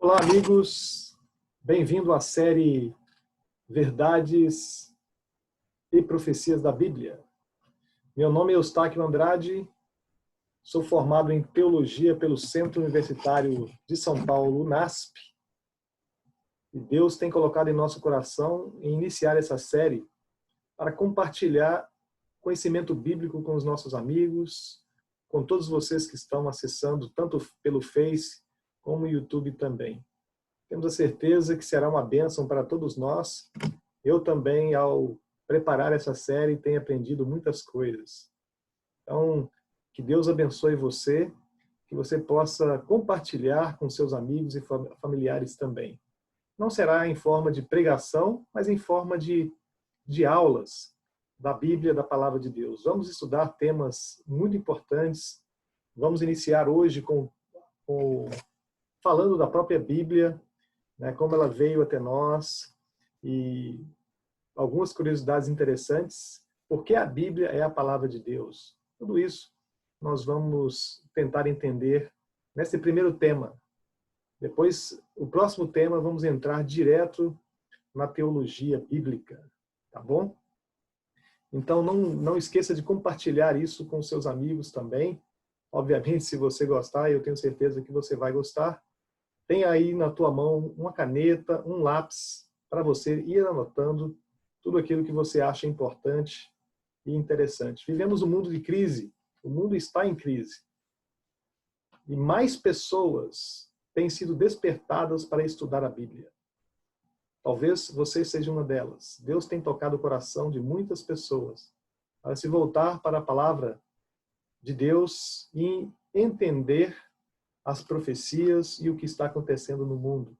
Olá, amigos. Bem-vindo à série Verdades e Profecias da Bíblia. Meu nome é Eustáquio Andrade, sou formado em Teologia pelo Centro Universitário de São Paulo, UNASP, e Deus tem colocado em nosso coração em iniciar essa série para compartilhar conhecimento bíblico com os nossos amigos, com todos vocês que estão acessando, tanto pelo Face como o YouTube também. Temos a certeza que será uma bênção para todos nós. Eu também, ao preparar essa série, tenho aprendido muitas coisas. Então, que Deus abençoe você, que você possa compartilhar com seus amigos e familiares também. Não será em forma de pregação, mas em forma de aulas da Bíblia, da Palavra de Deus. Vamos estudar temas muito importantes. Vamos iniciar hoje falando da própria Bíblia, como ela veio até nós, e algumas curiosidades interessantes, porque a Bíblia é a palavra de Deus. Tudo isso nós vamos tentar entender nesse primeiro tema. Depois, o próximo tema, vamos entrar direto na teologia bíblica, tá bom? Então, não esqueça de compartilhar isso com seus amigos também. Obviamente, se você gostar, eu tenho certeza que você vai gostar. Tem aí na tua mão uma caneta, um lápis, para você ir anotando tudo aquilo que você acha importante e interessante. Vivemos um mundo de crise, o mundo está em crise. E mais pessoas têm sido despertadas para estudar a Bíblia. Talvez você seja uma delas. Deus tem tocado o coração de muitas pessoas para se voltar para a palavra de Deus e entender as profecias e o que está acontecendo no mundo.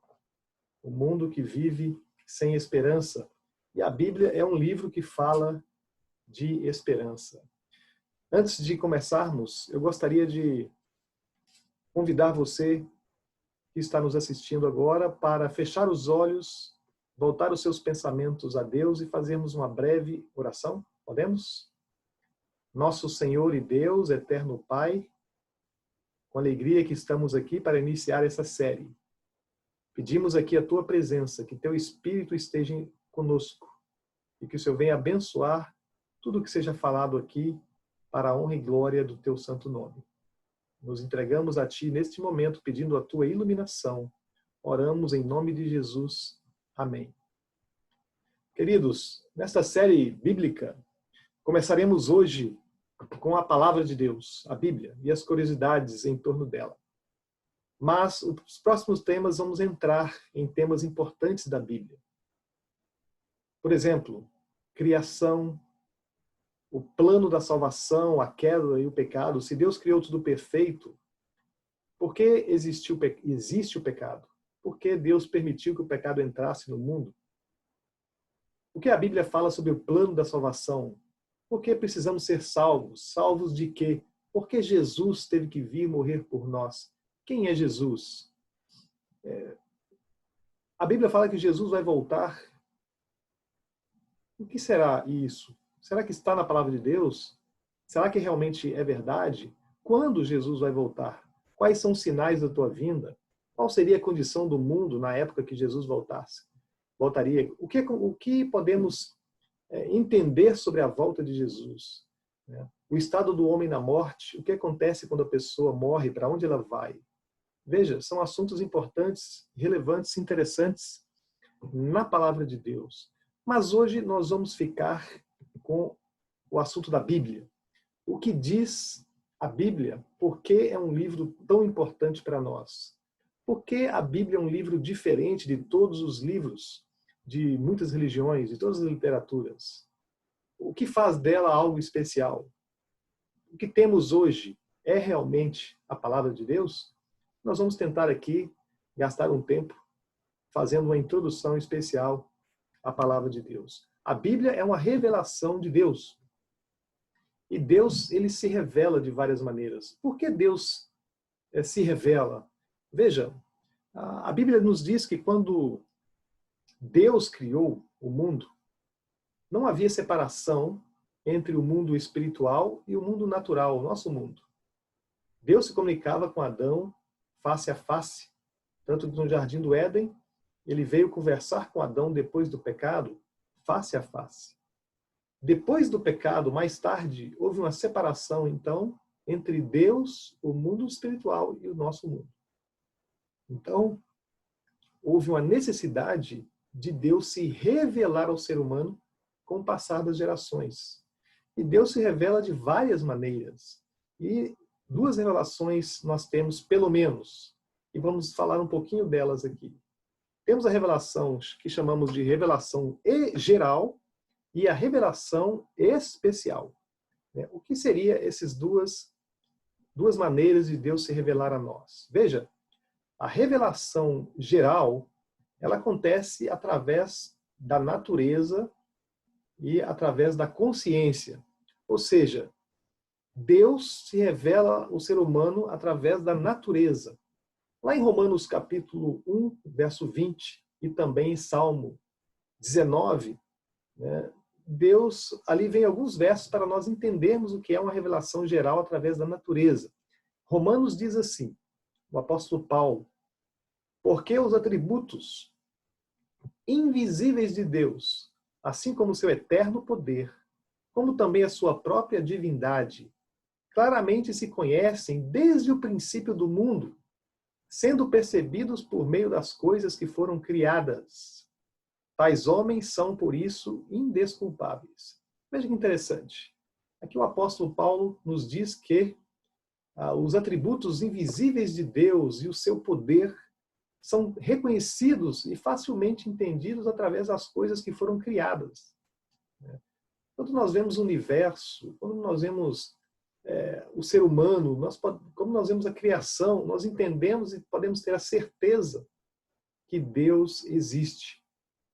O mundo que vive sem esperança. E a Bíblia é um livro que fala de esperança. Antes de começarmos, eu gostaria de convidar você que está nos assistindo agora para fechar os olhos, voltar os seus pensamentos a Deus e fazermos uma breve oração. Podemos? Nosso Senhor e Deus, eterno Pai, com alegria que estamos aqui para iniciar essa série. Pedimos aqui a Tua presença, que Teu Espírito esteja conosco e que o Senhor venha abençoar tudo que seja falado aqui para a honra e glória do Teu santo nome. Nos entregamos a Ti neste momento, pedindo a Tua iluminação. Oramos em nome de Jesus. Amém. Queridos, nesta série bíblica, começaremos hoje com a palavra de Deus, a Bíblia, e as curiosidades em torno dela. Mas, os próximos temas, vamos entrar em temas importantes da Bíblia. Por exemplo, criação, o plano da salvação, a queda e o pecado. Se Deus criou tudo perfeito, por que existe o pecado? Por que Deus permitiu que o pecado entrasse no mundo? O que a Bíblia fala sobre o plano da salvação? Por que precisamos ser salvos? Salvos de quê? Por que Jesus teve que vir morrer por nós? Quem é Jesus? A Bíblia fala que Jesus vai voltar. O que será isso? Será que está na palavra de Deus? Será que realmente é verdade? Quando Jesus vai voltar? Quais são os sinais da tua vinda? Qual seria a condição do mundo na época que Jesus voltaria? O que podemos entender sobre a volta de Jesus? O estado do homem na morte, o que acontece quando a pessoa morre, para onde ela vai? Veja, são assuntos importantes, relevantes, interessantes na palavra de Deus. Mas hoje nós vamos ficar com o assunto da Bíblia. O que diz a Bíblia? Por que é um livro tão importante para nós? Por que a Bíblia é um livro diferente de todos os livros de muitas religiões, de todas as literaturas? O que faz dela algo especial? O que temos hoje é realmente a palavra de Deus? Nós vamos tentar aqui gastar um tempo fazendo uma introdução especial à palavra de Deus. A Bíblia é uma revelação de Deus. E Deus, ele se revela de várias maneiras. Por que Deus se revela? Veja, a Bíblia nos diz que quando Deus criou o mundo, não havia separação entre o mundo espiritual e o mundo natural, o nosso mundo. Deus se comunicava com Adão face a face. Tanto no Jardim do Éden, ele veio conversar com Adão depois do pecado, face a face. Depois do pecado, mais tarde, houve uma separação, então, entre Deus, o mundo espiritual e o nosso mundo. Então, houve uma necessidade de Deus se revelar ao ser humano com o passar das gerações. E Deus se revela de várias maneiras. E duas revelações nós temos, pelo menos, e vamos falar um pouquinho delas aqui. Temos a revelação que chamamos de revelação geral e a revelação especial. O que seriam essas duas maneiras de Deus se revelar a nós? Veja, a revelação geral, ela acontece através da natureza e através da consciência. Ou seja, Deus se revela ao ser humano através da natureza. Lá em Romanos capítulo 1, verso 20, e também em Salmo 19, Deus, ali vem alguns versos para nós entendermos o que é uma revelação geral através da natureza. Romanos diz assim, o apóstolo Paulo, porque os atributos invisíveis de Deus, assim como o seu eterno poder, como também a sua própria divindade, claramente se conhecem desde o princípio do mundo, sendo percebidos por meio das coisas que foram criadas. Tais homens são, por isso, indesculpáveis. Veja que interessante. Aqui o apóstolo Paulo nos diz que os atributos invisíveis de Deus e o seu poder são reconhecidos e facilmente entendidos através das coisas que foram criadas. Quando nós vemos o universo, quando nós vemos o ser humano, como nós vemos a criação, nós entendemos e podemos ter a certeza que Deus existe.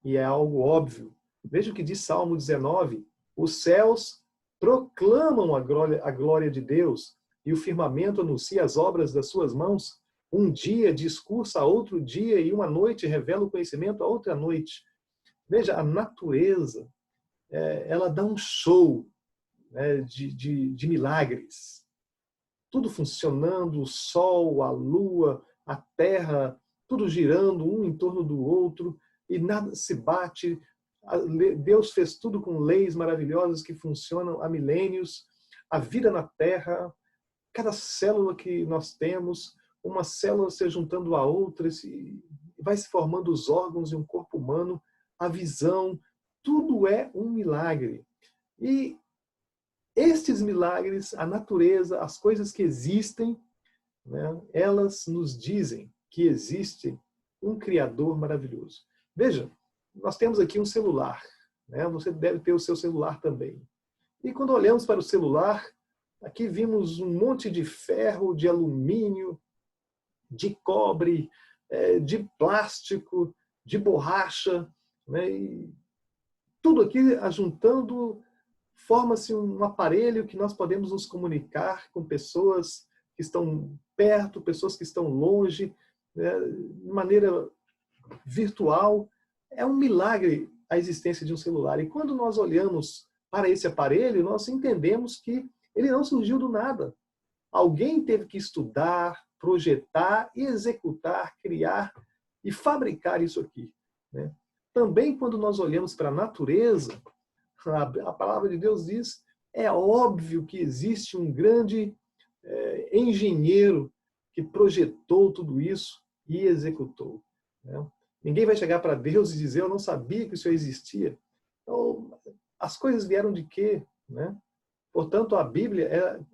E é algo óbvio. Veja o que diz Salmo 19. Os céus proclamam a glória de Deus e o firmamento anuncia as obras das suas mãos. Um dia discursa a outro dia e uma noite revela o conhecimento a outra noite. Veja, a natureza, ela dá um show de milagres. Tudo funcionando, o sol, a lua, a terra, tudo girando um em torno do outro e nada se bate. Deus fez tudo com leis maravilhosas que funcionam há milênios. A vida na terra, cada célula que nós temos, uma célula se juntando a outra, vai se formando os órgãos de um corpo humano, a visão, tudo é um milagre. E estes milagres, a natureza, as coisas que existem, elas nos dizem que existe um Criador maravilhoso. Veja, nós temos aqui um celular. Você deve ter o seu celular também. E quando olhamos para o celular, aqui vimos um monte de ferro, de alumínio, de cobre, de plástico, de borracha, e tudo aqui ajuntando forma-se um aparelho que nós podemos nos comunicar com pessoas que estão perto, pessoas que estão longe, de maneira virtual. É um milagre a existência de um celular. E quando nós olhamos para esse aparelho, nós entendemos que ele não surgiu do nada. Alguém teve que estudar, projetar, executar, criar e fabricar isso aqui. Também quando nós olhamos para a natureza, a palavra de Deus diz, é óbvio que existe um grande engenheiro que projetou tudo isso e executou. Ninguém vai chegar para Deus e dizer, eu não sabia que isso existia. Então, as coisas vieram de quê? Portanto, a Bíblia,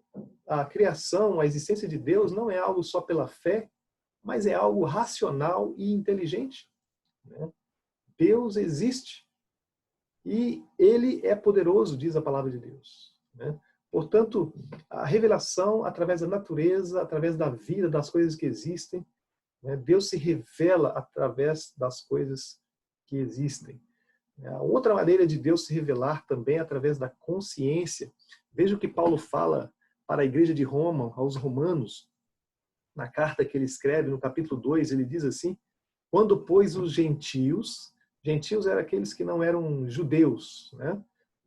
a criação, a existência de Deus não é algo só pela fé, mas é algo racional e inteligente. Deus existe. E ele é poderoso, diz a palavra de Deus. Portanto, a revelação através da natureza, através da vida, das coisas que existem, Deus se revela através das coisas que existem. A outra maneira de Deus se revelar também é através da consciência. Veja o que Paulo fala para a igreja de Roma, aos romanos, na carta que ele escreve, no capítulo 2, ele diz assim, quando, pois, os gentios eram aqueles que não eram judeus,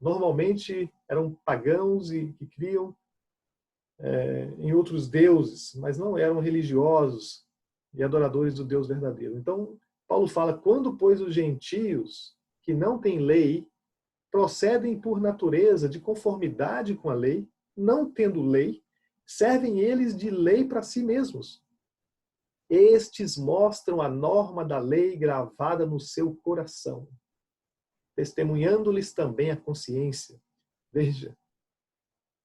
normalmente eram pagãos e que criam em outros deuses, mas não eram religiosos. e adoradores do Deus verdadeiro. Então, Paulo fala, quando, pois, os gentios que não têm lei procedem por natureza de conformidade com a lei, não tendo lei, servem eles de lei para si mesmos. Estes mostram a norma da lei gravada no seu coração, testemunhando-lhes também a consciência. Veja,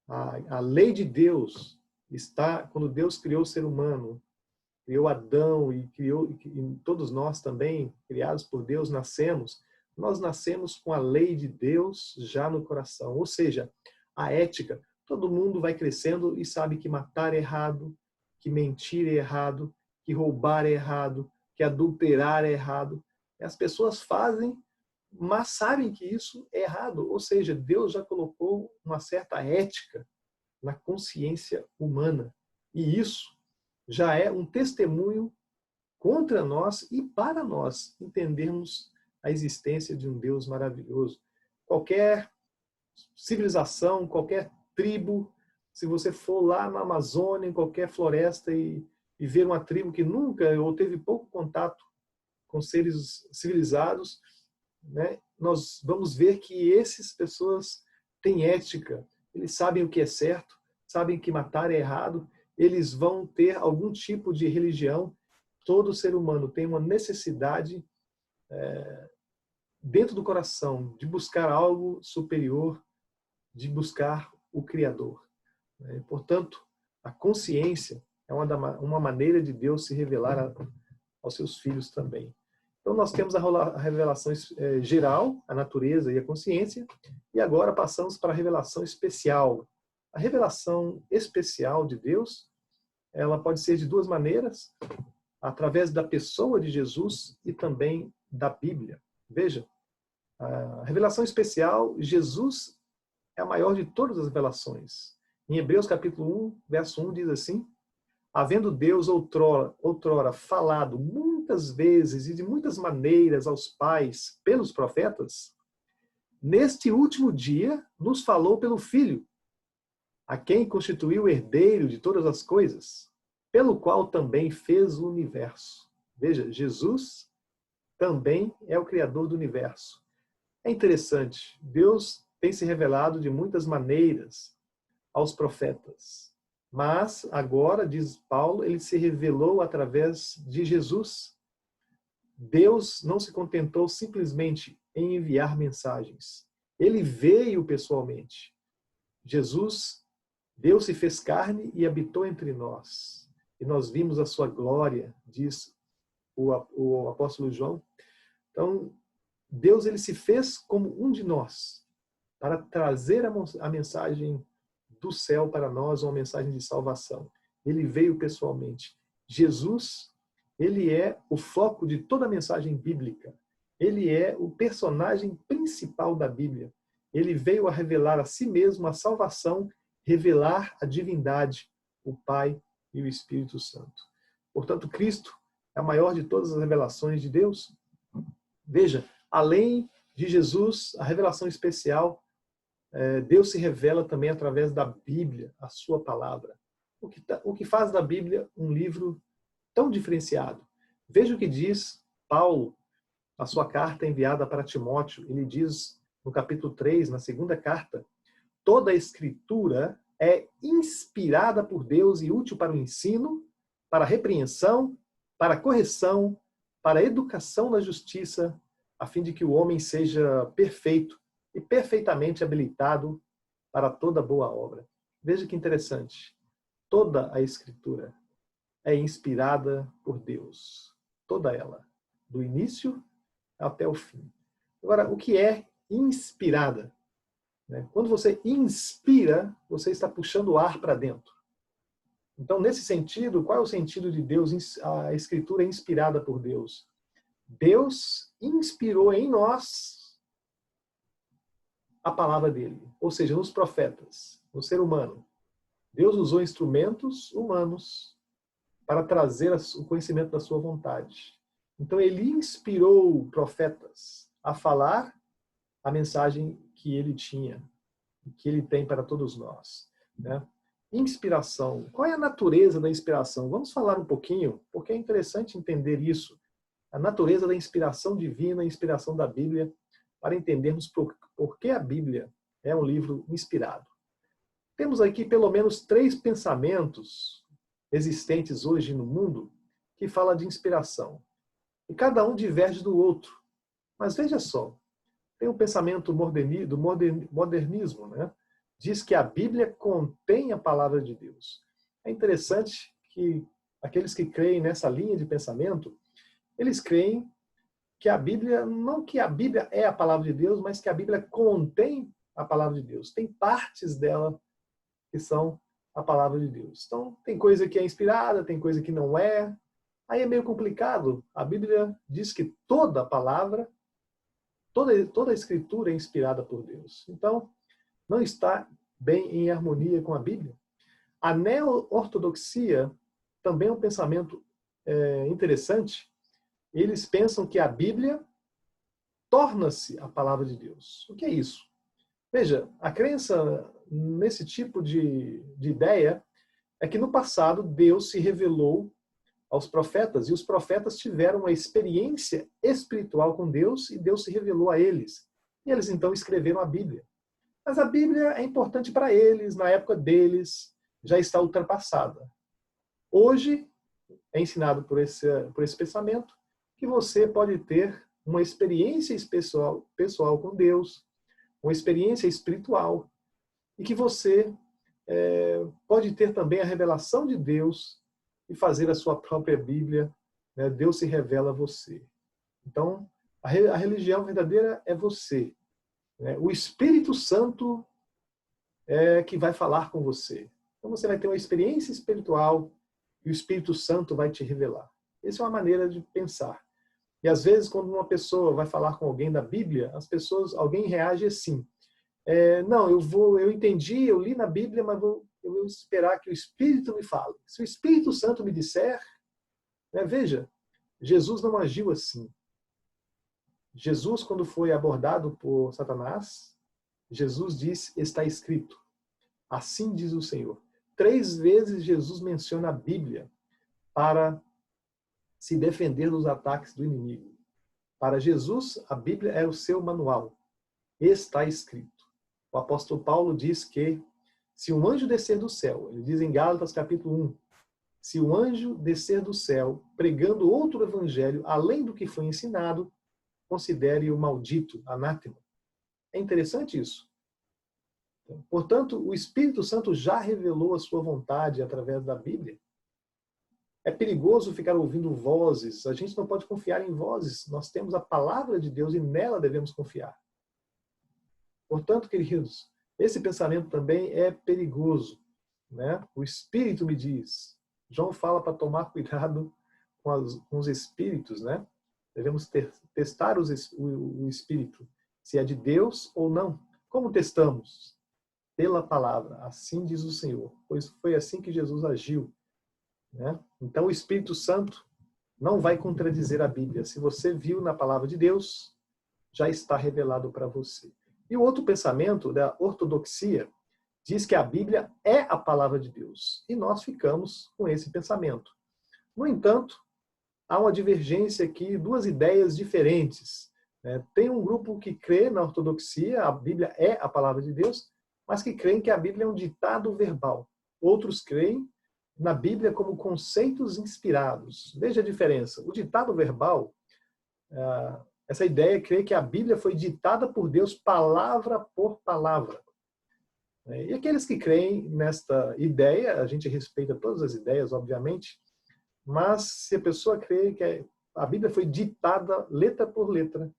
a lei de Deus está, quando Deus criou o ser humano, criou Adão e todos nós também, criados por Deus, nós nascemos com a lei de Deus já no coração. Ou seja, a ética, todo mundo vai crescendo e sabe que matar é errado, que mentir é errado, que roubar é errado, que adulterar é errado. E as pessoas fazem, mas sabem que isso é errado. Ou seja, Deus já colocou uma certa ética na consciência humana. E isso já é um testemunho contra nós e para nós entendermos a existência de um Deus maravilhoso. Qualquer civilização, qualquer tribo, se você for lá na Amazônia, em qualquer floresta e ver uma tribo que nunca ou teve pouco contato com seres civilizados, né, nós vamos ver que essas pessoas têm ética, eles sabem o que é certo, sabem que matar é errado, eles vão ter algum tipo de religião. Todo ser humano tem uma necessidade dentro do coração de buscar algo superior, de buscar o Criador. Portanto, a consciência é uma maneira de Deus se revelar aos seus filhos também. Então, nós temos a revelação geral, a natureza e a consciência, e agora passamos para a revelação especial. A revelação especial de Deus, ela pode ser de duas maneiras, através da pessoa de Jesus e também da Bíblia. Veja, a revelação especial, Jesus é a maior de todas as revelações. Em Hebreus capítulo 1, verso 1 diz assim, havendo Deus outrora falado muitas vezes e de muitas maneiras aos pais pelos profetas, neste último dia nos falou pelo Filho, a quem constituiu o herdeiro de todas as coisas, pelo qual também fez o universo. Veja, Jesus também é o Criador do universo. É interessante, Deus tem se revelado de muitas maneiras aos profetas. Mas agora, diz Paulo, ele se revelou através de Jesus. Deus não se contentou simplesmente em enviar mensagens. Ele veio pessoalmente. Jesus, Deus se fez carne e habitou entre nós. E nós vimos a sua glória, diz o apóstolo João. Então, Deus ele se fez como um de nós, para trazer a mensagem do céu para nós, uma mensagem de salvação. Ele veio pessoalmente. Jesus, ele é o foco de toda a mensagem bíblica. Ele é o personagem principal da Bíblia. Ele veio a revelar a si mesmo a salvação, revelar a divindade, o Pai e o Espírito Santo. Portanto, Cristo é a maior de todas as revelações de Deus. Veja, além de Jesus, a revelação especial, Deus se revela também através da Bíblia, a sua palavra. O que faz da Bíblia um livro tão diferenciado. Veja o que diz Paulo, na sua carta enviada para Timóteo. Ele diz no capítulo 3, na segunda carta, toda a Escritura é inspirada por Deus e útil para o ensino, para a repreensão, para a correção, para a educação na justiça, a fim de que o homem seja perfeito e perfeitamente habilitado para toda boa obra. Veja que interessante. Toda a Escritura é inspirada por Deus. Toda ela. Do início até o fim. Agora, o que é inspirada? Quando você inspira, você está puxando ar para dentro. Então, nesse sentido, qual é o sentido de Deus? A Escritura é inspirada por Deus. Deus inspirou em nós a palavra dele, ou seja, nos profetas, no ser humano. Deus usou instrumentos humanos para trazer o conhecimento da sua vontade. Então, ele inspirou profetas a falar a mensagem que ele tinha, que ele tem para todos nós. Inspiração. Qual é a natureza da inspiração? Vamos falar um pouquinho, porque é interessante entender isso. A natureza da inspiração divina, a inspiração da Bíblia, para entendermos por que a Bíblia é um livro inspirado. Temos aqui pelo menos 3 pensamentos existentes hoje no mundo que falam de inspiração. E cada um diverge do outro. Mas veja só, tem um pensamento do modernismo, né? Diz que a Bíblia contém a palavra de Deus. É interessante que aqueles que creem nessa linha de pensamento, eles creem que a Bíblia, não que a Bíblia é a palavra de Deus, mas que a Bíblia contém a palavra de Deus. Tem partes dela que são a palavra de Deus. Então, tem coisa que é inspirada, tem coisa que não é. Aí é meio complicado. A Bíblia diz que toda a palavra, toda a escritura é inspirada por Deus. Então, não está bem em harmonia com a Bíblia. A neo-ortodoxia também é um pensamento interessante. Eles pensam que a Bíblia torna-se a palavra de Deus. O que é isso? Veja, a crença nesse tipo de ideia é que no passado Deus se revelou aos profetas e os profetas tiveram uma experiência espiritual com Deus e Deus se revelou a eles. E eles então escreveram a Bíblia. Mas a Bíblia é importante para eles, na época deles, já está ultrapassada. Hoje, é ensinado por esse pensamento que você pode ter uma experiência pessoal com Deus, uma experiência espiritual, e que você pode ter também a revelação de Deus e fazer a sua própria Bíblia. Né? Deus se revela a você. Então, a religião verdadeira é você. Né? O Espírito Santo é que vai falar com você. Então, você vai ter uma experiência espiritual e o Espírito Santo vai te revelar. Essa é uma maneira de pensar. E às vezes, quando uma pessoa vai falar com alguém da Bíblia, alguém reage assim: não, eu entendi, eu li na Bíblia, mas eu vou esperar que o Espírito me fale. Se o Espírito Santo me disser, né, veja, Jesus não agiu assim. Jesus, quando foi abordado por Satanás, Jesus disse: está escrito. Assim diz o Senhor. 3 vezes Jesus menciona a Bíblia para se defender dos ataques do inimigo. Para Jesus, a Bíblia é o seu manual. Está escrito. O apóstolo Paulo diz que se um anjo descer do céu, ele diz em Gálatas capítulo 1, se um anjo descer do céu pregando outro evangelho além do que foi ensinado, considere-o maldito, anátema. É interessante isso. Portanto, o Espírito Santo já revelou a sua vontade através da Bíblia. É perigoso ficar ouvindo vozes. A gente não pode confiar em vozes. Nós temos a palavra de Deus e nela devemos confiar. Portanto, queridos, esse pensamento também é perigoso. Né? O Espírito me diz. João fala para tomar cuidado com os espíritos. Né? Devemos testar o Espírito, se é de Deus ou não. Como testamos? Pela palavra. Assim diz o Senhor. Pois foi assim que Jesus agiu. Né? Então o Espírito Santo não vai contradizer a Bíblia. Se você viu na palavra de Deus, já está revelado para você. E o outro pensamento da ortodoxia diz que a Bíblia é a palavra de Deus. E nós ficamos com esse pensamento. No entanto, há uma divergência aqui, 2 ideias diferentes. Né? Tem um grupo que crê na ortodoxia, a Bíblia é a palavra de Deus, mas que creem que a Bíblia é um ditado verbal. Outros creem na Bíblia como conceitos inspirados. Veja a diferença. O ditado verbal, essa ideia crê que a Bíblia foi ditada por Deus palavra por palavra. E aqueles que creem nesta ideia, a gente respeita todas as ideias, obviamente, mas se a pessoa crê que a Bíblia foi ditada letra por letra,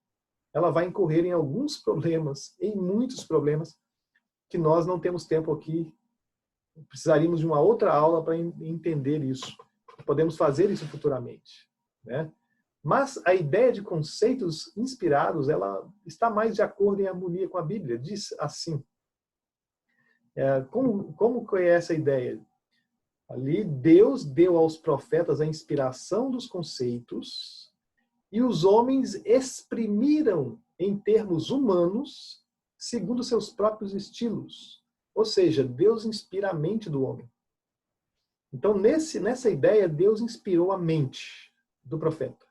ela vai incorrer em alguns problemas, em muitos problemas, que nós não temos tempo aqui. Precisaríamos de uma outra aula para entender isso. Podemos fazer isso futuramente. Né? Mas a ideia de conceitos inspirados, ela está mais de acordo em harmonia com a Bíblia. Diz assim. Como é essa ideia? Ali, Deus deu aos profetas a inspiração dos conceitos e os homens exprimiram em termos humanos, segundo seus próprios estilos. Ou seja, Deus inspira a mente do homem. Então, nessa ideia, Deus inspirou a mente do profeta.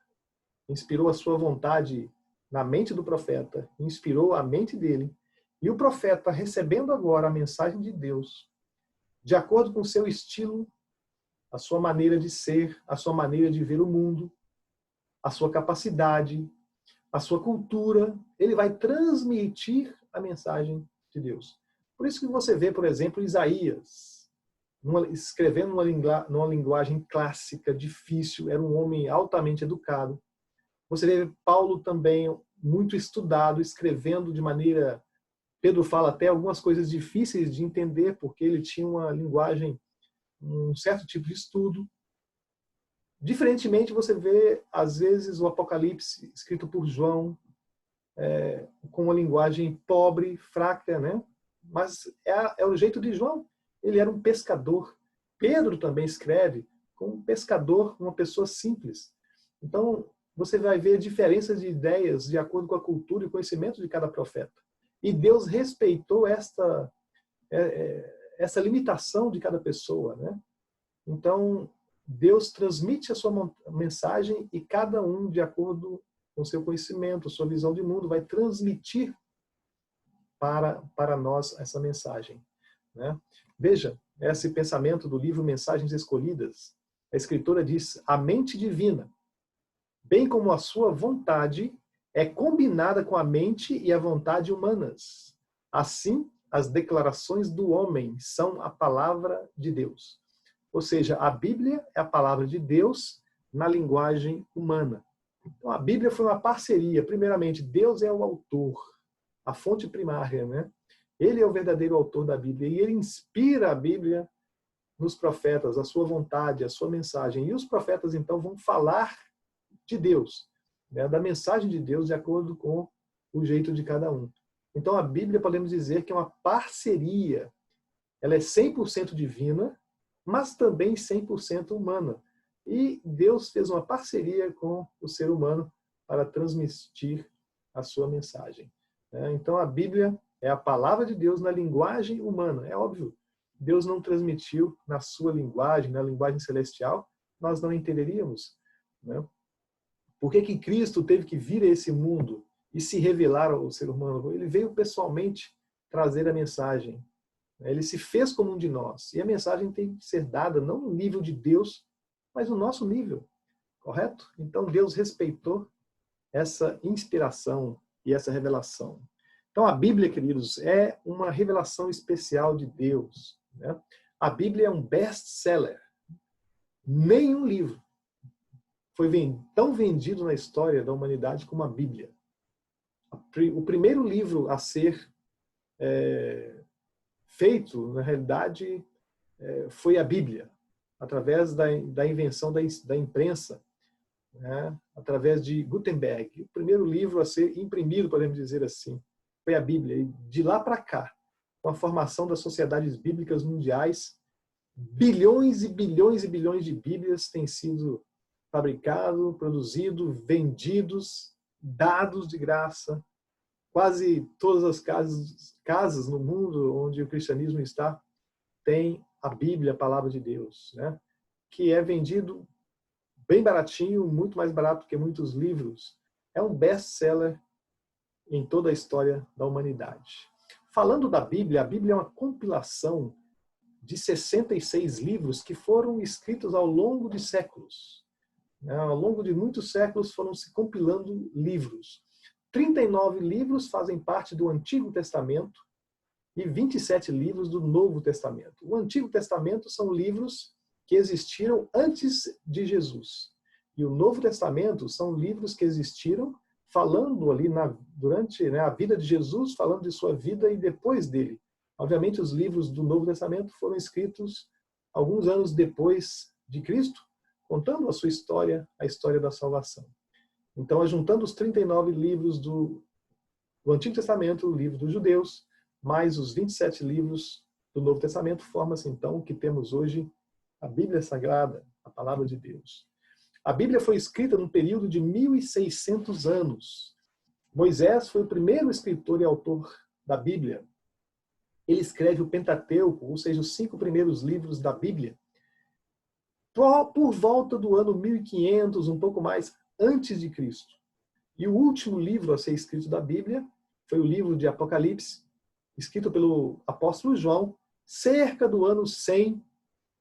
Inspirou a sua vontade na mente do profeta, inspirou a mente dele. E o profeta, recebendo agora a mensagem de Deus, de acordo com o seu estilo, a sua maneira de ser, a sua maneira de ver o mundo, a sua capacidade, a sua cultura, ele vai transmitir a mensagem de Deus. Por isso que você vê, por exemplo, Isaías, escrevendo numa linguagem clássica, difícil, era um homem altamente educado. Você vê Paulo também, muito estudado, escrevendo de maneira... Pedro fala até algumas coisas difíceis de entender, porque ele tinha uma linguagem, um certo tipo de estudo. Diferentemente, você vê, às vezes, o Apocalipse, escrito por João, com uma linguagem pobre, fraca, né? Mas é o jeito de João. Ele era um pescador. Pedro também escreve como um pescador, uma pessoa simples. Então, você vai ver diferenças de ideias de acordo com a cultura e conhecimento de cada profeta. E Deus respeitou essa limitação de cada pessoa, né? Então, Deus transmite a sua mensagem e cada um, de acordo com o seu conhecimento, sua visão de mundo, vai transmitir para nós essa mensagem, né? Veja, esse pensamento do livro Mensagens Escolhidas. A escritora diz: a mente divina, bem como a sua vontade, é combinada com a mente e a vontade humanas. Assim, as declarações do homem são a palavra de Deus. Ou seja, a Bíblia é a palavra de Deus na linguagem humana. Então, a Bíblia foi uma parceria. Primeiramente, Deus é o autor, a fonte primária, né? Ele é o verdadeiro autor da Bíblia e ele inspira a Bíblia nos profetas, a sua vontade, a sua mensagem. E os profetas, então, vão falar de Deus, né? Da mensagem de Deus de acordo com o jeito de cada um. Então, a Bíblia, podemos dizer que é uma parceria. Ela é 100% divina, mas também 100% humana. E Deus fez uma parceria com o ser humano para transmitir a sua mensagem. Então, a Bíblia é a palavra de Deus na linguagem humana. É óbvio, Deus não transmitiu na sua linguagem, na linguagem celestial, nós não entenderíamos, né? Por que Cristo teve que vir a esse mundo e se revelar ao ser humano? Ele veio pessoalmente trazer a mensagem. Ele se fez como um de nós. E a mensagem tem que ser dada não no nível de Deus, mas no nosso nível. Correto? Então Deus respeitou essa inspiração e essa revelação. Então a Bíblia, queridos, é uma revelação especial de Deus, né? A Bíblia é um best-seller. Nenhum livro foi tão vendido na história da humanidade como a Bíblia. O primeiro livro a ser feito, na realidade, foi a Bíblia, através da invenção da imprensa, né? Através de Gutenberg. O primeiro livro a ser imprimido, podemos dizer assim, foi a Bíblia. E de lá para cá, com a formação das sociedades bíblicas mundiais, bilhões e bilhões e bilhões de Bíblias têm sido fabricados, produzidos, vendidos, dados de graça. Quase todas as casas no mundo onde o cristianismo está tem a Bíblia, a palavra de Deus, né? Que é vendido bem baratinho, muito mais barato que muitos livros. É um best-seller em toda a história da humanidade. Falando da Bíblia, a Bíblia é uma compilação de 66 livros que foram escritos ao longo de séculos. Ao longo de muitos séculos foram se compilando livros. 39 livros fazem parte do Antigo Testamento e 27 livros do Novo Testamento. O Antigo Testamento são livros que existiram antes de Jesus. E o Novo Testamento são livros que existiram falando ali durante a vida de Jesus, falando de sua vida e depois dele. Obviamente, os livros do Novo Testamento foram escritos alguns anos depois de Cristo, contando a sua história, a história da salvação. Então, juntando os 39 livros do Antigo Testamento, o livro dos judeus, mais os 27 livros do Novo Testamento, forma-se então o que temos hoje, a Bíblia Sagrada, a Palavra de Deus. A Bíblia foi escrita num período de 1.600 anos. Moisés foi o primeiro escritor e autor da Bíblia. ele escreve o Pentateuco, ou seja, os 5 primeiros livros da Bíblia, por volta do ano 1500, um pouco mais antes de Cristo. E o último livro a ser escrito da Bíblia foi o livro de Apocalipse, escrito pelo apóstolo João, cerca do ano 100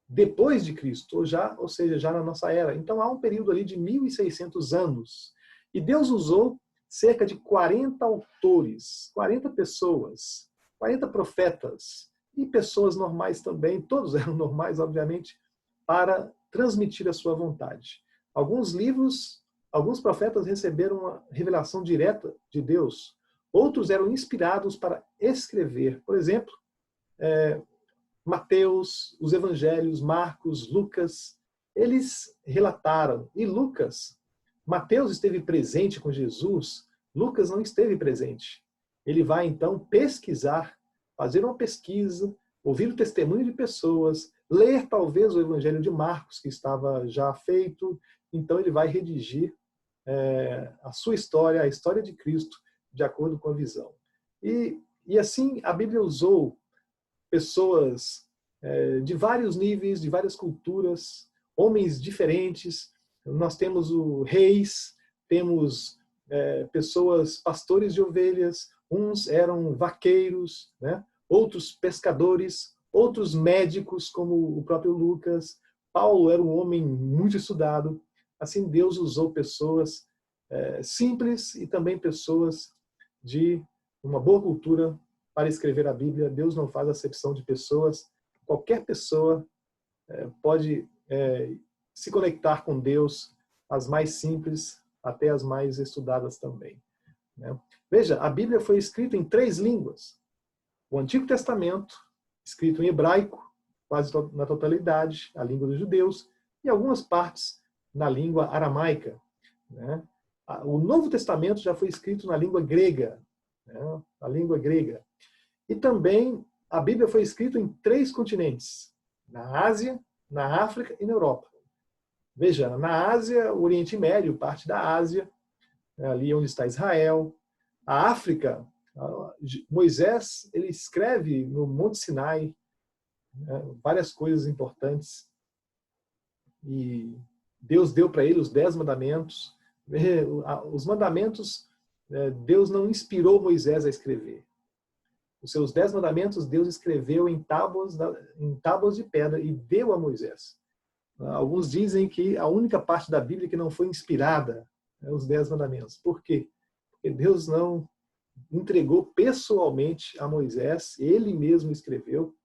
depois de Cristo, ou seja, já na nossa era. Então há um período ali de 1600 anos. E Deus usou cerca de 40 autores, 40 pessoas, 40 profetas e pessoas normais também, todos eram normais, obviamente, para transmitir a sua vontade. Alguns livros, alguns profetas receberam uma revelação direta de Deus, outros eram inspirados para escrever. Por exemplo, Mateus, os evangelhos, Marcos, Lucas, eles relataram. E Mateus esteve presente com Jesus, Lucas não esteve presente. Ele vai então pesquisar, fazer uma pesquisa, ouvir o testemunho de pessoas, ler talvez o evangelho de Marcos, que estava já feito. Então ele vai redigir a sua história, a história de Cristo, de acordo com a visão. E assim a Bíblia usou pessoas de vários níveis, de várias culturas, homens diferentes. Nós temos reis, temos pessoas, pastores de ovelhas, uns eram vaqueiros, né? Outros pescadores, outros médicos, como o próprio Lucas. Paulo era um homem muito estudado. Assim, Deus usou pessoas simples e também pessoas de uma boa cultura para escrever a Bíblia. Deus não faz acepção de pessoas. Qualquer pessoa pode se conectar com Deus, as mais simples até as mais estudadas também, né? Veja, a Bíblia foi escrita em 3 línguas. O Antigo Testamento, escrito em hebraico, quase na totalidade, a língua dos judeus, e algumas partes na língua aramaica, né? O Novo Testamento já foi escrito na língua grega, né? A língua grega. E também a Bíblia foi escrita em 3 continentes, na Ásia, na África e na Europa. Veja, na Ásia, o Oriente Médio, parte da Ásia, ali onde está Israel. A África, Moisés, ele escreve no Monte Sinai, várias coisas importantes. E Deus deu para ele os 10 mandamentos. Os mandamentos, Deus não inspirou Moisés a escrever. Os seus 10 mandamentos, Deus escreveu em tábuas de pedra e deu a Moisés. Alguns dizem que a única parte da Bíblia que não foi inspirada é os 10 mandamentos. Por quê? Porque Deus não entregou pessoalmente a Moisés, ele mesmo escreveu,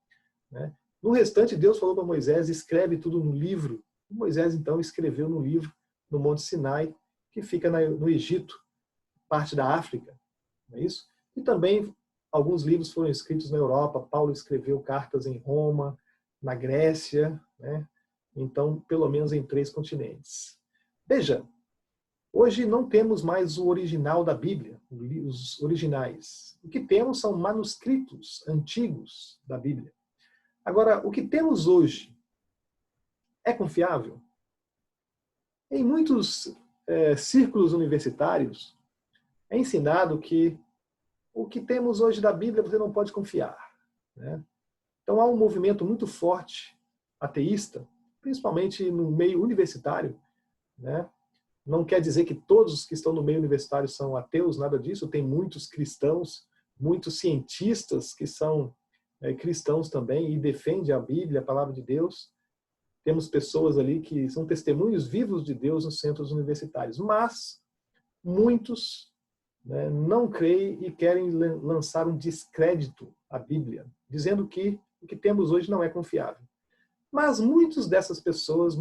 né? No restante, Deus falou para Moisés, escreve tudo no livro. E Moisés, então, escreveu no livro, no Monte Sinai, que fica no Egito, parte da África. Não é isso? E também alguns livros foram escritos na Europa. Paulo escreveu cartas em Roma, na Grécia, né? Então, pelo menos em 3 continentes. Veja, hoje não temos mais o original da Bíblia, os originais. O que temos são manuscritos antigos da Bíblia. Agora, o que temos hoje é confiável? Em muitos círculos universitários, é ensinado que o que temos hoje da Bíblia você não pode confiar, né? Então há um movimento muito forte, ateísta, principalmente no meio universitário, né? Não quer dizer que todos os que estão no meio universitário são ateus, nada disso. Tem muitos cristãos, muitos cientistas que são cristãos também e defendem a Bíblia, a palavra de Deus. Temos pessoas ali que são testemunhos vivos de Deus nos centros universitários. Mas muitos, né, não creem e querem lançar um descrédito à Bíblia, dizendo que o que temos hoje não é confiável. Mas muitas dessas pessoas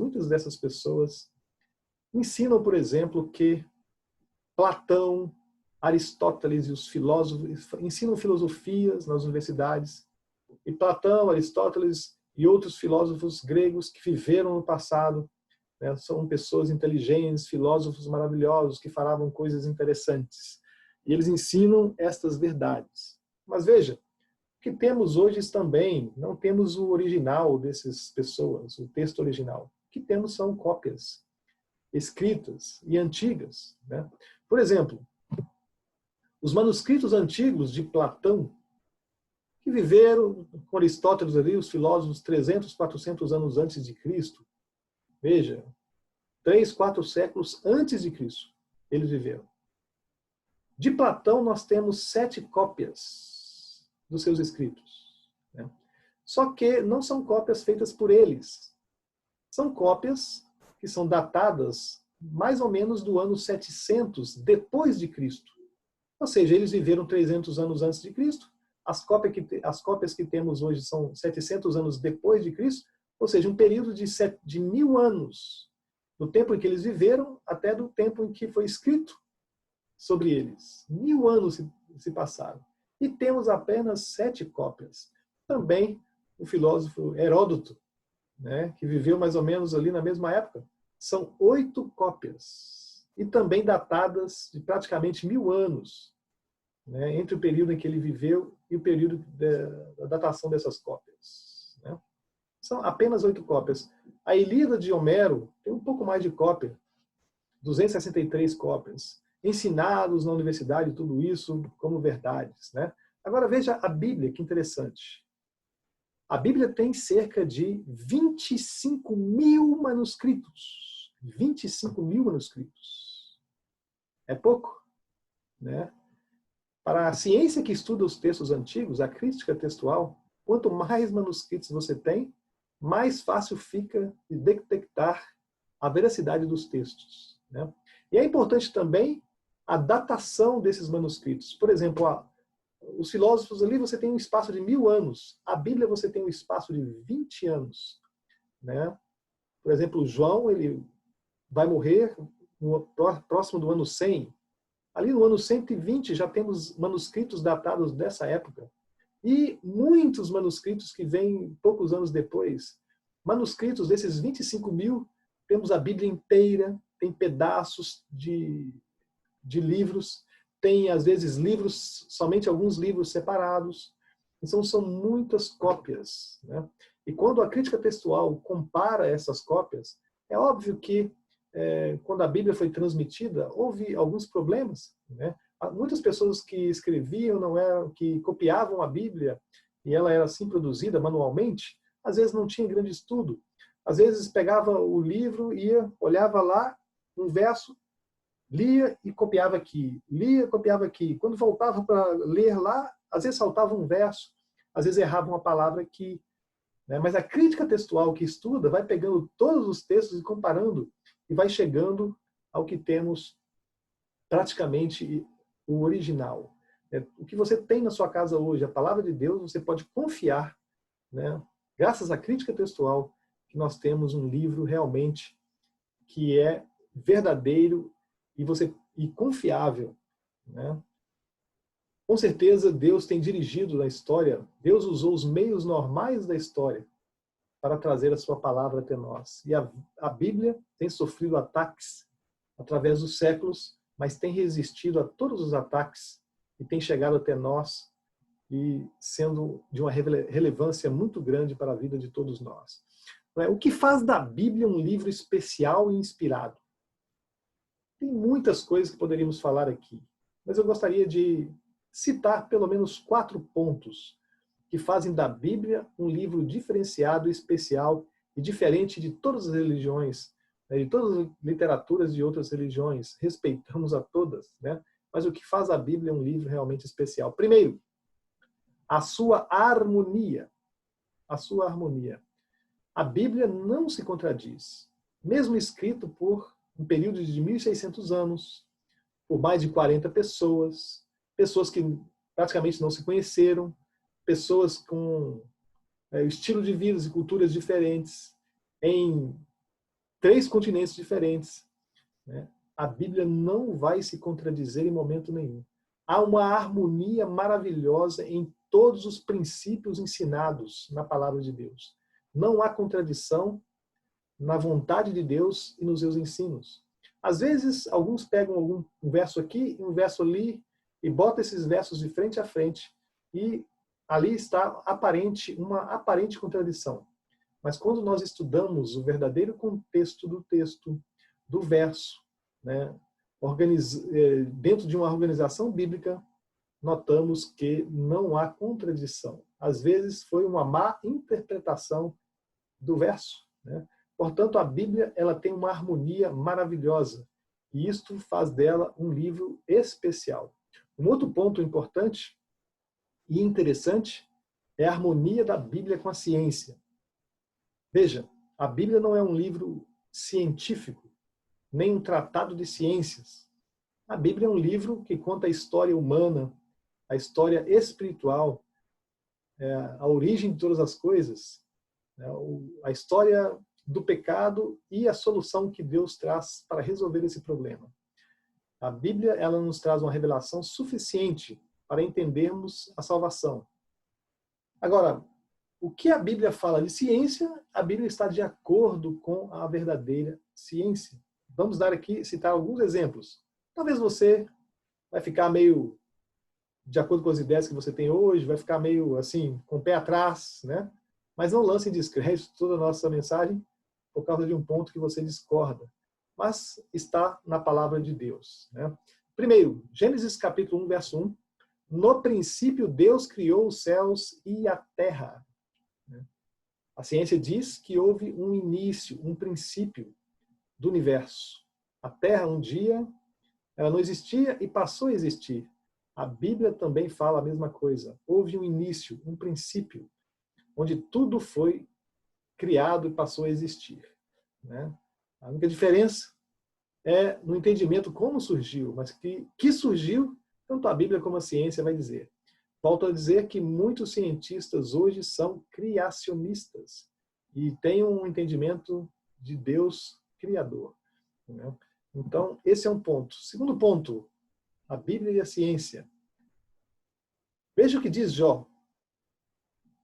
ensinam, por exemplo, que Platão, Aristóteles e os filósofos ensinam filosofias nas universidades. E Platão, Aristóteles e outros filósofos gregos que viveram no passado, né, são pessoas inteligentes, filósofos maravilhosos que falavam coisas interessantes. E eles ensinam estas verdades. Mas veja, o que temos hoje também, não temos o original dessas pessoas, o texto original. O que temos são cópias escritas e antigas, né? Por exemplo, os manuscritos antigos de Platão, que viveram com Aristóteles ali, os filósofos 300, 400 anos antes de Cristo. Veja, 3, 4 séculos antes de Cristo, eles viveram. De Platão, nós temos 7 cópias dos seus escritos, né? Só que não são cópias feitas por eles. São cópias que são datadas mais ou menos do ano 700 depois de Cristo. Ou seja, eles viveram 300 anos antes de Cristo. As cópias que temos hoje são 700 anos depois de Cristo, ou seja, um período de 1000 anos, do tempo em que eles viveram até do tempo em que foi escrito sobre eles. 1000 anos se passaram. E temos apenas 7 cópias. Também o filósofo Heródoto, né, que viveu mais ou menos ali na mesma época, são 8 cópias. E também datadas de praticamente 1000 anos, né, entre o período em que ele viveu e o período da datação dessas cópias, né? São apenas 8 cópias. A Ilíada de Homero tem um pouco mais de cópia, 263 cópias, ensinados na universidade, tudo isso como verdades, né? Agora veja a Bíblia, que interessante. A Bíblia tem cerca de 25 mil manuscritos. 25 mil manuscritos. É pouco, né? Para a ciência que estuda os textos antigos, a crítica textual, quanto mais manuscritos você tem, mais fácil fica de detectar a veracidade dos textos, né? E é importante também a datação desses manuscritos. Por exemplo, os filósofos ali você tem um espaço de 1000 anos. A Bíblia você tem um espaço de 20 anos, né? Por exemplo, João, ele vai morrer próximo do ano 100. Ali no ano 120 já temos manuscritos datados dessa época. E muitos manuscritos que vêm poucos anos depois. Manuscritos desses 25 mil, temos a Bíblia inteira, tem pedaços de livros, tem às vezes livros, somente alguns livros separados. Então são muitas cópias, né? E quando a crítica textual compara essas cópias, é óbvio que quando a Bíblia foi transmitida, houve alguns problemas, né? Muitas pessoas que escreviam, não eram, que copiavam a Bíblia, e ela era assim produzida manualmente, às vezes não tinha grande estudo. Às vezes pegava o livro, ia, olhava lá, um verso, lia e copiava aqui. Lia e copiava aqui. Quando voltava para ler lá, às vezes saltava um verso, às vezes errava uma palavra aqui, né? Mas a crítica textual que estuda vai pegando todos os textos e comparando, e vai chegando ao que temos praticamente o original. O que você tem na sua casa hoje, a palavra de Deus, você pode confiar, né? Graças à crítica textual, que nós temos um livro realmente que é verdadeiro e confiável, né? Com certeza Deus tem dirigido na história, Deus usou os meios normais da história para trazer a sua palavra até nós. E a Bíblia tem sofrido ataques através dos séculos, mas tem resistido a todos os ataques e tem chegado até nós e sendo de uma relevância muito grande para a vida de todos nós. O que faz da Bíblia um livro especial e inspirado? Tem muitas coisas que poderíamos falar aqui, mas eu gostaria de citar pelo menos 4 pontos que fazem da Bíblia um livro diferenciado, especial e diferente de todas as religiões, né, de todas as literaturas de outras religiões. Respeitamos a todas, né? Mas o que faz a Bíblia um livro realmente especial? Primeiro, a sua harmonia. A sua harmonia. A Bíblia não se contradiz. Mesmo escrito por um período de 1600 anos, por mais de 40 pessoas, pessoas que praticamente não se conheceram, pessoas com estilo de vida e culturas diferentes, em 3 continentes diferentes, né? A Bíblia não vai se contradizer em momento nenhum. Há uma harmonia maravilhosa em todos os princípios ensinados na palavra de Deus. Não há contradição na vontade de Deus e nos seus ensinos. Às vezes, alguns pegam um verso aqui e um verso ali e botam esses versos de frente a frente e ali está uma aparente contradição. Mas quando nós estudamos o verdadeiro contexto do texto, do verso, né, dentro de uma organização bíblica, notamos que não há contradição. Às vezes foi uma má interpretação do verso, né? Portanto, a Bíblia ela tem uma harmonia maravilhosa e isto faz dela um livro especial. Um outro ponto importante e interessante é a harmonia da Bíblia com a ciência. Veja, a Bíblia não é um livro científico, nem um tratado de ciências. A Bíblia é um livro que conta a história humana, a história espiritual, a origem de todas as coisas, a história do pecado e a solução que Deus traz para resolver esse problema. A Bíblia ela nos traz uma revelação suficiente para entendermos a salvação. Agora, o que a Bíblia fala de ciência, a Bíblia está de acordo com a verdadeira ciência. Vamos dar aqui, citar alguns exemplos. Talvez você vai ficar meio, de acordo com as ideias que você tem hoje, vai ficar meio assim, com o pé atrás, né? Mas não lance em descrédito toda a nossa mensagem por causa de um ponto que você discorda. Mas está na palavra de Deus, né? Primeiro, Gênesis capítulo 1, verso 1. No princípio, Deus criou os céus e a terra. A ciência diz que houve um início, um princípio do universo. A Terra, um dia, ela não existia e passou a existir. A Bíblia também fala a mesma coisa. Houve um início, um princípio, onde tudo foi criado e passou a existir, né? A única diferença é no entendimento como surgiu, mas que surgiu, tanto a Bíblia como a ciência vai dizer. Volto a dizer que muitos cientistas hoje são criacionistas e têm um entendimento de Deus criador, né? Então, esse é um ponto. Segundo ponto, a Bíblia e a ciência. Veja o que diz Jó.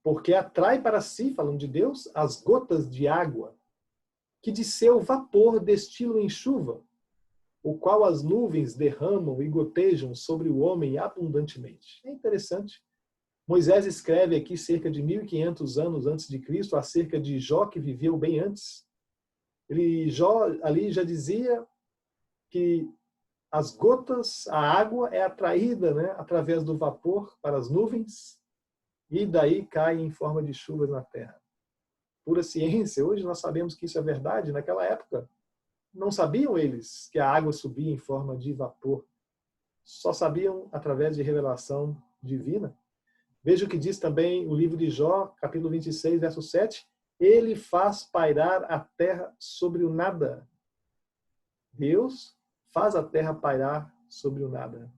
Porque atrai para si, falando de Deus, as gotas de água, que de seu vapor destilam em chuva, o qual as nuvens derramam e gotejam sobre o homem abundantemente. É interessante. Moisés escreve aqui cerca de 1500 anos antes de Cristo, acerca de Jó, que viveu bem antes. Jó ali já dizia que as gotas, a água é atraída, né, através do vapor para as nuvens e daí cai em forma de chuvas na terra. Pura ciência. Hoje nós sabemos que isso é verdade. Naquela época, não sabiam eles que a água subia em forma de vapor. Só sabiam através de revelação divina. Veja o que diz também o livro de Jó, capítulo 26, verso 7. Ele faz pairar a terra sobre o nada. Deus faz a terra pairar sobre o nada.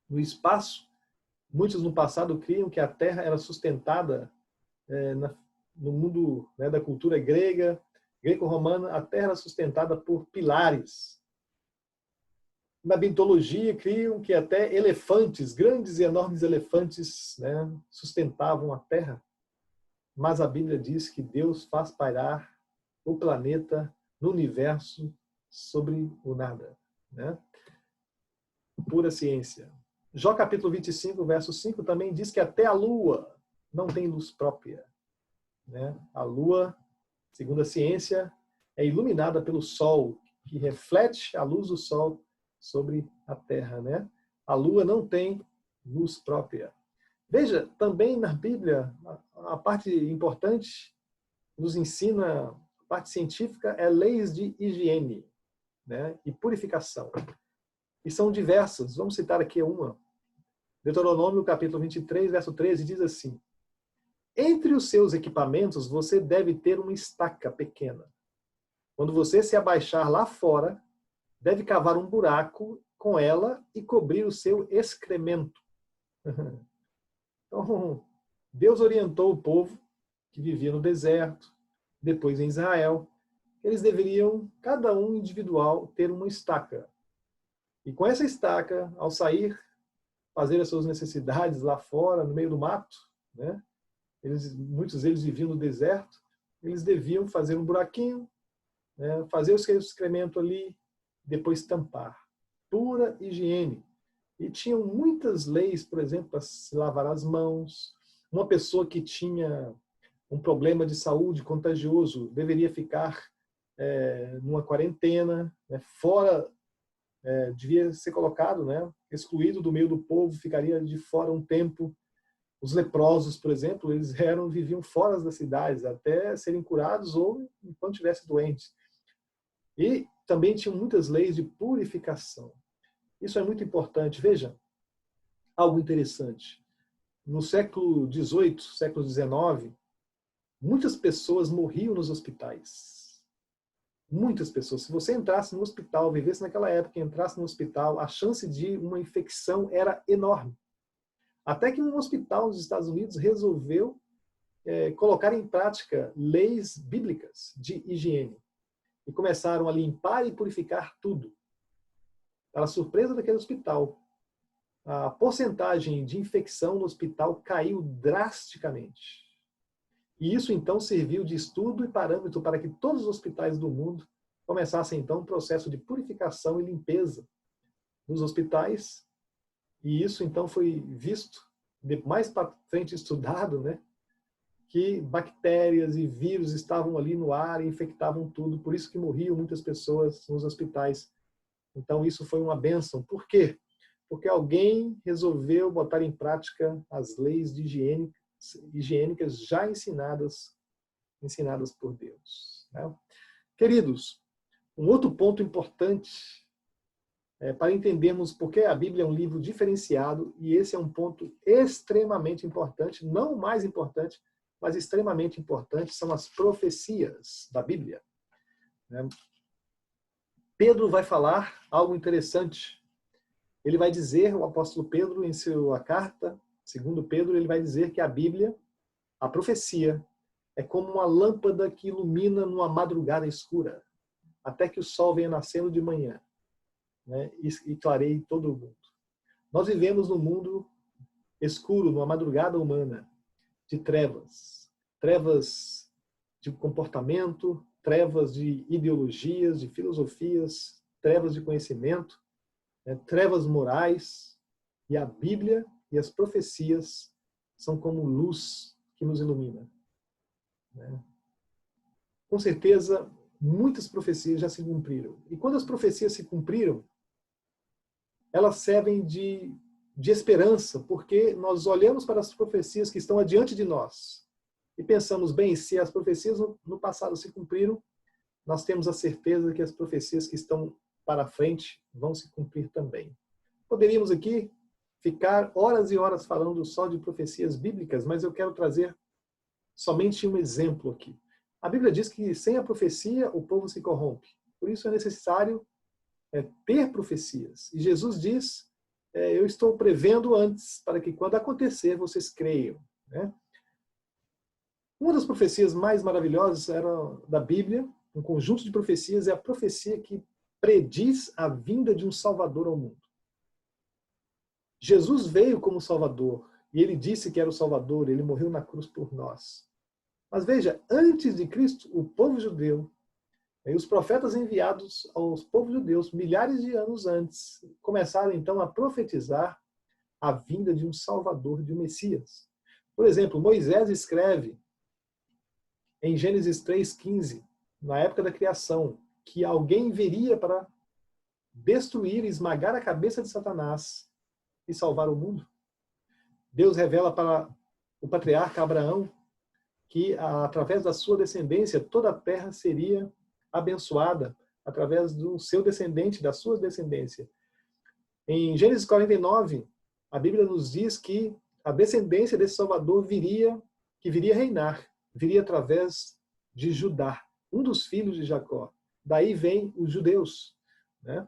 No espaço, muitos no passado criam que a terra era sustentada no mundo, né, da cultura grega, greco-romana, a terra era sustentada por pilares. Na mitologia, criam que até elefantes, grandes e enormes elefantes, né, sustentavam a terra. Mas a Bíblia diz que Deus faz pairar o planeta no universo sobre o nada, né? Pura ciência. Jó capítulo 25, verso 5 também diz que até a lua não tem luz própria, né? A lua, segundo a ciência, é iluminada pelo sol, que reflete a luz do sol sobre a terra, né? A lua não tem luz própria. Veja, também na Bíblia, a parte importante nos ensina, a parte científica, é leis de higiene, né, e purificação. E são diversas. Vamos citar aqui uma. Deuteronômio, capítulo 23, verso 13, diz assim: entre os seus equipamentos, você deve ter uma estaca pequena. Quando você se abaixar lá fora, deve cavar um buraco com ela e cobrir o seu excremento. Então, Deus orientou o povo que vivia no deserto, depois em Israel. Eles deveriam, cada um individual, ter uma estaca. E com essa estaca, ao sair, fazer as suas necessidades lá fora, no meio do mato, né? Muitos deles viviam no deserto, eles deviam fazer um buraquinho, né? Fazer o seu excremento ali, depois tampar. Pura higiene. E tinham muitas leis, por exemplo, para se lavar as mãos. Uma pessoa que tinha um problema de saúde contagioso deveria ficar numa quarentena, né? Fora, devia ser colocado, né, excluído do meio do povo, ficaria de fora um tempo. Os leprosos, por exemplo, eles viviam fora das cidades, até serem curados ou enquanto estivessem doentes. E também tinham muitas leis de purificação. Isso é muito importante. Veja, algo interessante. No século XVIII, século XIX, muitas pessoas morriam nos hospitais. Muitas pessoas. Se você entrasse no hospital, vivesse naquela época, entrasse no hospital, a chance de uma infecção era enorme. Até que um hospital nos Estados Unidos resolveu colocar em prática leis bíblicas de higiene. E começaram a limpar e purificar tudo. Para a surpresa daquele hospital, a porcentagem de infecção no hospital caiu drasticamente. E isso, então, serviu de estudo e parâmetro para que todos os hospitais do mundo começassem, então, um processo de purificação e limpeza nos hospitais. E isso, então, foi visto, mais para frente estudado, né, que bactérias e vírus estavam ali no ar e infectavam tudo. Por isso que morriam muitas pessoas nos hospitais. Então, isso foi uma bênção. Por quê? Porque alguém resolveu botar em prática as leis de higiênicas já ensinadas por Deus. Né? Queridos, um outro ponto importante para entendermos por que a Bíblia é um livro diferenciado, e esse é um ponto extremamente importante, não o mais importante, mas extremamente importante, são as profecias da Bíblia. Né? Pedro vai falar algo interessante. Ele vai dizer, o apóstolo Pedro, em sua carta, segundo Pedro, ele vai dizer que a Bíblia, a profecia, é como uma lâmpada que ilumina numa madrugada escura, até que o sol venha nascendo de manhã, né, e clareie todo o mundo. Nós vivemos num mundo escuro, numa madrugada humana, de trevas. Trevas de comportamento, trevas de ideologias, de filosofias, trevas de conhecimento, trevas morais, e a Bíblia e as profecias são como luz que nos ilumina. Com certeza, muitas profecias já se cumpriram. E quando as profecias se cumpriram, elas servem de esperança, porque nós olhamos para as profecias que estão adiante de nós e pensamos, bem, se as profecias no passado se cumpriram, nós temos a certeza que as profecias que estão para frente vão se cumprir também. Poderíamos aqui ficar horas e horas falando só de profecias bíblicas, mas eu quero trazer somente um exemplo aqui. A Bíblia diz que sem a profecia o povo se corrompe. Por isso é necessário ter profecias. E Jesus diz, eu estou prevendo antes, para que quando acontecer vocês creiam. Né? Uma das profecias mais maravilhosas era da Bíblia, um conjunto de profecias, é a profecia que prediz a vinda de um Salvador ao mundo. Jesus veio como Salvador, e ele disse que era o Salvador, ele morreu na cruz por nós. Mas veja, antes de Cristo, o povo judeu, e os profetas enviados aos povos judeus, milhares de anos antes, começaram então a profetizar a vinda de um Salvador, de um Messias. Por exemplo, Moisés escreve em Gênesis 3,15, na época da criação, que alguém viria para destruir e esmagar a cabeça de Satanás e salvar o mundo. Deus revela para o patriarca Abraão que, através da sua descendência, toda a terra seria abençoada, através do seu descendente, da sua descendência. Em Gênesis 49, a Bíblia nos diz que a descendência desse Salvador viria reinar, viria através de Judá, um dos filhos de Jacó. Daí vem os judeus. Né?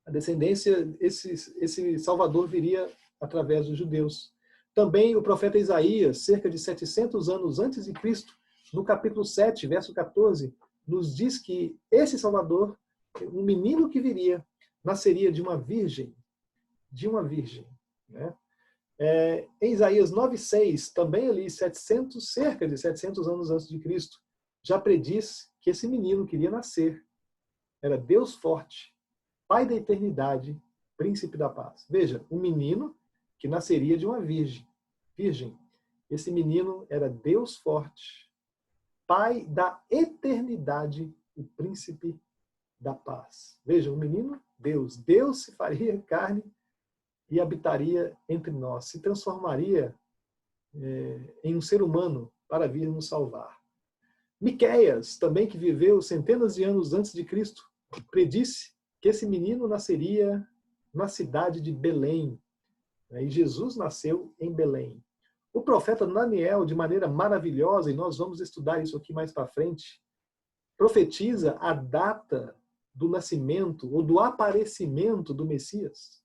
A descendência, esse Salvador viria através dos judeus. Também o profeta Isaías, cerca de 700 anos antes de Cristo, no capítulo 7, verso 14, nos diz que esse Salvador, um menino que viria, nasceria de uma virgem. Né? Em Isaías 9,6, também ali cerca de 700 anos antes de Cristo, já prediz que esse menino que iria nascer era Deus forte, Pai da eternidade, Príncipe da paz. Veja, um menino que nasceria de uma virgem. Esse menino era Deus forte, Pai da eternidade, o Príncipe da paz. Veja, um menino, Deus. Deus se faria carne e habitaria entre nós, se transformaria em um ser humano para vir nos salvar. Miqueias, também que viveu centenas de anos antes de Cristo, predisse que esse menino nasceria na cidade de Belém. E Jesus nasceu em Belém. O profeta Daniel, de maneira maravilhosa, e nós vamos estudar isso aqui mais para frente, profetiza a data do nascimento ou do aparecimento do Messias.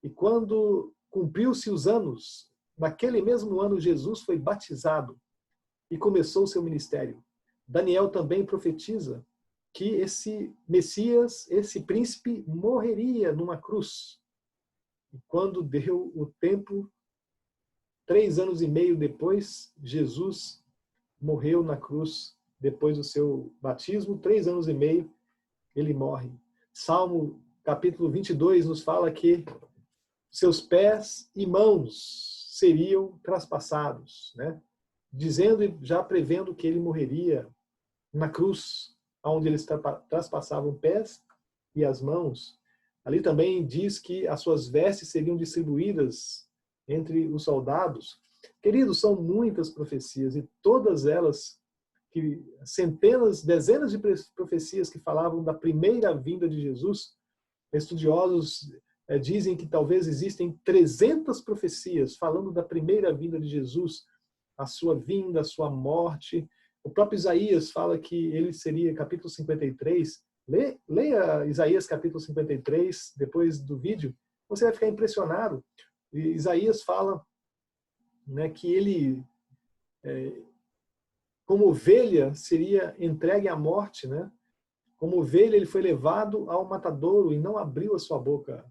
E quando cumpriu-se os anos, naquele mesmo ano Jesus foi batizado e começou o seu ministério. Daniel também profetiza que esse Messias, esse príncipe, morreria numa cruz. E quando deu o tempo, 3 anos e meio depois, Jesus morreu na cruz, depois do seu batismo, 3 anos e meio, ele morre. Salmo capítulo 22 nos fala que seus pés e mãos seriam traspassados, né? Dizendo e já prevendo que ele morreria na cruz, onde eles traspassavam pés e as mãos. Ali também diz que as suas vestes seriam distribuídas entre os soldados. Queridos, são muitas profecias e todas elas, centenas, dezenas de profecias que falavam da primeira vinda de Jesus. Estudiosos dizem que talvez existem 300 profecias falando da primeira vinda de Jesus, a sua vinda, a sua morte. O próprio Isaías fala que ele seria, capítulo 53, leia Isaías capítulo 53, depois do vídeo, você vai ficar impressionado. Isaías fala, né, que ele, como ovelha, seria entregue à morte, né? Como ovelha, ele foi levado ao matadouro e não abriu a sua boca.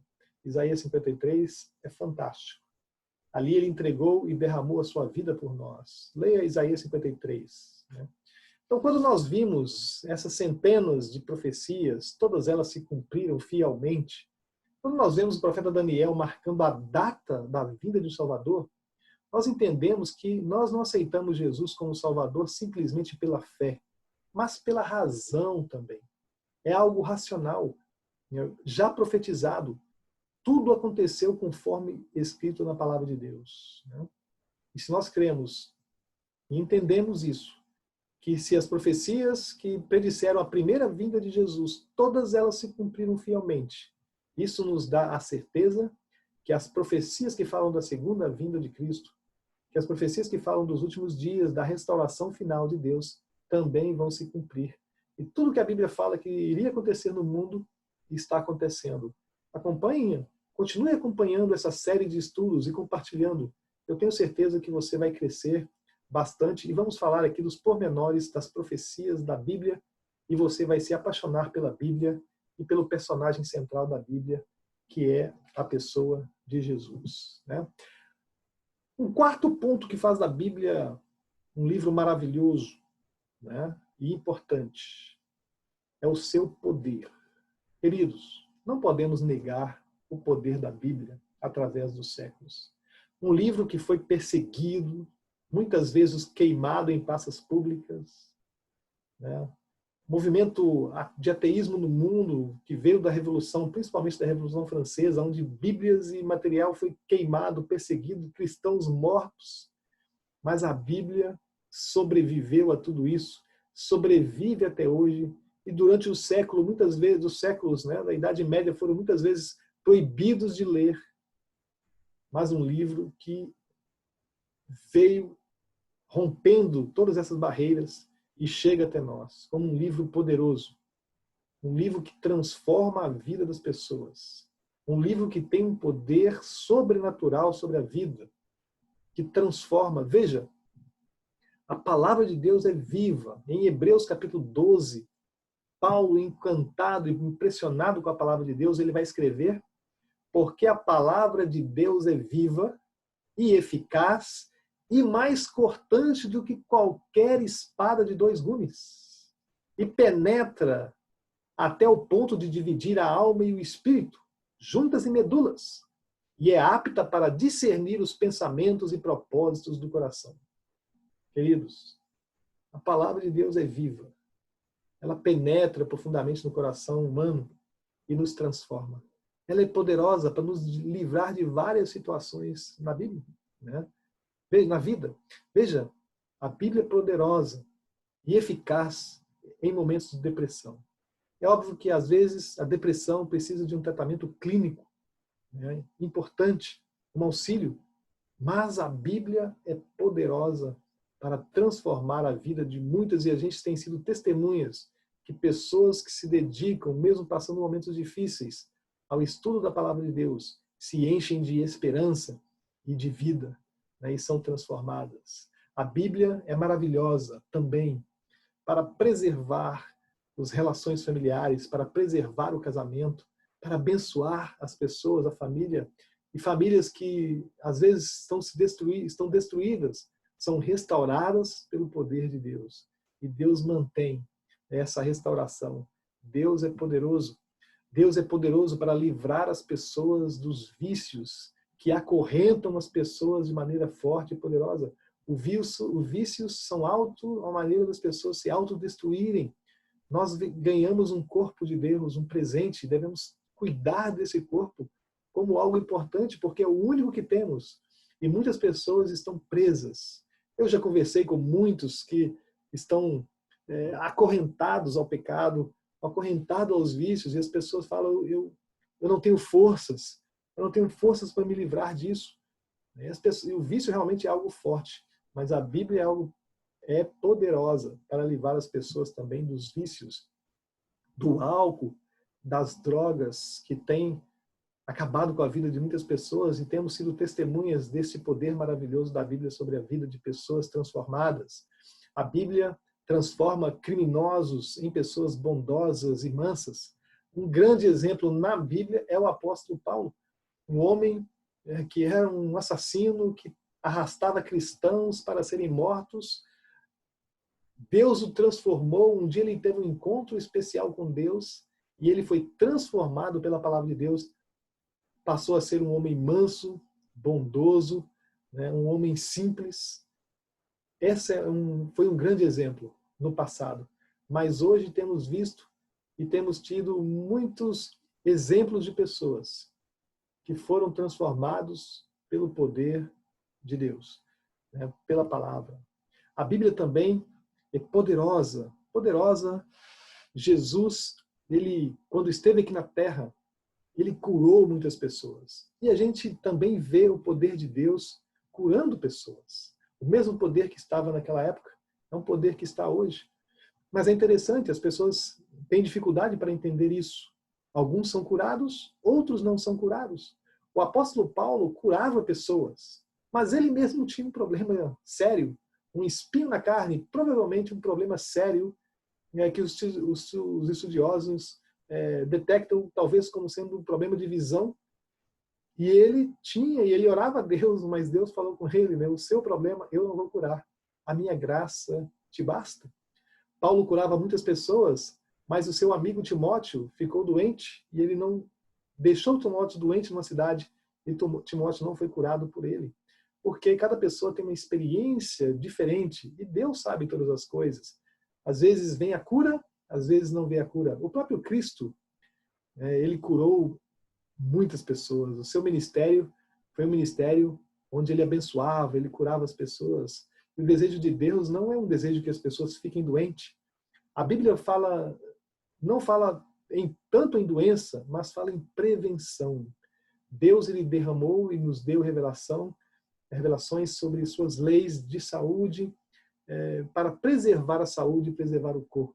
Isaías 53 é fantástico. Ali ele entregou e derramou a sua vida por nós. Leia Isaías 53. Né? Então, quando nós vimos essas centenas de profecias, todas elas se cumpriram fielmente. Quando nós vemos o profeta Daniel marcando a data da vinda de Salvador, nós entendemos que nós não aceitamos Jesus como Salvador simplesmente pela fé, mas pela razão também. É algo racional, já profetizado. Tudo aconteceu conforme escrito na palavra de Deus. E se nós cremos e entendemos isso, que se as profecias que predisseram a primeira vinda de Jesus, todas elas se cumpriram fielmente, isso nos dá a certeza que as profecias que falam da segunda vinda de Cristo, que as profecias que falam dos últimos dias, da restauração final de Deus, também vão se cumprir. E tudo que a Bíblia fala que iria acontecer no mundo, está acontecendo. Continue acompanhando essa série de estudos e compartilhando. Eu tenho certeza que você vai crescer bastante e vamos falar aqui dos pormenores das profecias da Bíblia e você vai se apaixonar pela Bíblia e pelo personagem central da Bíblia, que é a pessoa de Jesus. Né? Um quarto ponto que faz da Bíblia um livro maravilhoso, né, e importante é o seu poder. Queridos, não podemos negar o poder da Bíblia através dos séculos. Um livro que foi perseguido, muitas vezes queimado em praças públicas, né? Movimento de ateísmo no mundo que veio da Revolução, principalmente da Revolução Francesa, onde Bíblias e material foi queimado, perseguido, cristãos mortos. Mas a Bíblia sobreviveu a tudo isso, sobrevive até hoje, e durante o século, muitas vezes, os séculos, né, da Idade Média, foram muitas vezes proibidos de ler. Mas um livro que veio rompendo todas essas barreiras e chega até nós, como um livro poderoso. Um livro que transforma a vida das pessoas. Um livro que tem um poder sobrenatural sobre a vida, que transforma. Veja, a palavra de Deus é viva. Em Hebreus capítulo 12, Paulo, encantado e impressionado com a palavra de Deus, ele vai escrever: porque a palavra de Deus é viva e eficaz e mais cortante do que qualquer espada de 2 gumes, e penetra até o ponto de dividir a alma e o espírito, juntas e medulas, e é apta para discernir os pensamentos e propósitos do coração. Queridos, a palavra de Deus é viva. Ela penetra profundamente no coração humano e nos transforma. ela é poderosa para nos livrar de várias situações na Bíblia, né? Na vida. Veja, a Bíblia é poderosa e eficaz em momentos de depressão. É óbvio que, às vezes, a depressão precisa de um tratamento clínico, né, importante, um auxílio, mas a Bíblia é poderosa para transformar a vida de muitas, e a gente tem sido testemunhas que pessoas que se dedicam, mesmo passando momentos difíceis, ao estudo da palavra de Deus, se enchem de esperança e de vida, né, e são transformadas. A Bíblia é maravilhosa também para preservar as relações familiares, para preservar o casamento, para abençoar as pessoas, a família, e famílias que às vezes estão destruídas, são restauradas pelo poder de Deus. E Deus mantém essa restauração. Deus é poderoso. Deus é poderoso para livrar as pessoas dos vícios que acorrentam as pessoas de maneira forte e poderosa. Os vícios são a maneira das pessoas se autodestruírem. Nós ganhamos um corpo de Deus, um presente, devemos cuidar desse corpo como algo importante, porque é o único que temos. E muitas pessoas estão presas. Eu já conversei com muitos que estão acorrentados ao pecado, acorrentados aos vícios, e as pessoas falam, eu não tenho forças, para me livrar disso. E o vício realmente é algo forte, mas a Bíblia é poderosa para livrar as pessoas também dos vícios, do álcool, das drogas que têm acabado com a vida de muitas pessoas, e temos sido testemunhas desse poder maravilhoso da Bíblia sobre a vida de pessoas transformadas. A Bíblia transforma criminosos em pessoas bondosas e mansas. Um grande exemplo na Bíblia é o apóstolo Paulo, um homem que era um assassino, que arrastava cristãos para serem mortos. Deus o transformou, um dia ele teve um encontro especial com Deus e ele foi transformado pela palavra de Deus, passou a ser um homem manso, bondoso, né, um homem simples. Foi um grande exemplo no passado, mas hoje temos visto e temos tido muitos exemplos de pessoas que foram transformados pelo poder de Deus, né, pela palavra. A Bíblia também é poderosa. Jesus, quando esteve aqui na Terra, ele curou muitas pessoas. E a gente também vê o poder de Deus curando pessoas. O mesmo poder que estava naquela época é um poder que está hoje. Mas é interessante, as pessoas têm dificuldade para entender isso. Alguns são curados, outros não são curados. O apóstolo Paulo curava pessoas, mas ele mesmo tinha um problema sério, um espinho na carne, provavelmente um problema sério, que os estudiosos detectam talvez como sendo um problema de visão. E ele orava a Deus, mas Deus falou com ele, né, o seu problema eu não vou curar, a minha graça te basta. Paulo curava muitas pessoas, mas o seu amigo Timóteo ficou doente e ele não deixou Timóteo doente numa cidade, e Timóteo não foi curado por ele. Porque cada pessoa tem uma experiência diferente e Deus sabe todas as coisas. Às vezes vem a cura, às vezes não vem a cura. O próprio Cristo, ele curou muitas pessoas. O seu ministério foi um ministério onde ele abençoava, ele curava as pessoas. O desejo de Deus não é um desejo que as pessoas fiquem doentes. A Bíblia não fala tanto em doença, mas fala em prevenção. Deus ele derramou e nos deu revelações sobre suas leis de saúde, para preservar a saúde e preservar o corpo.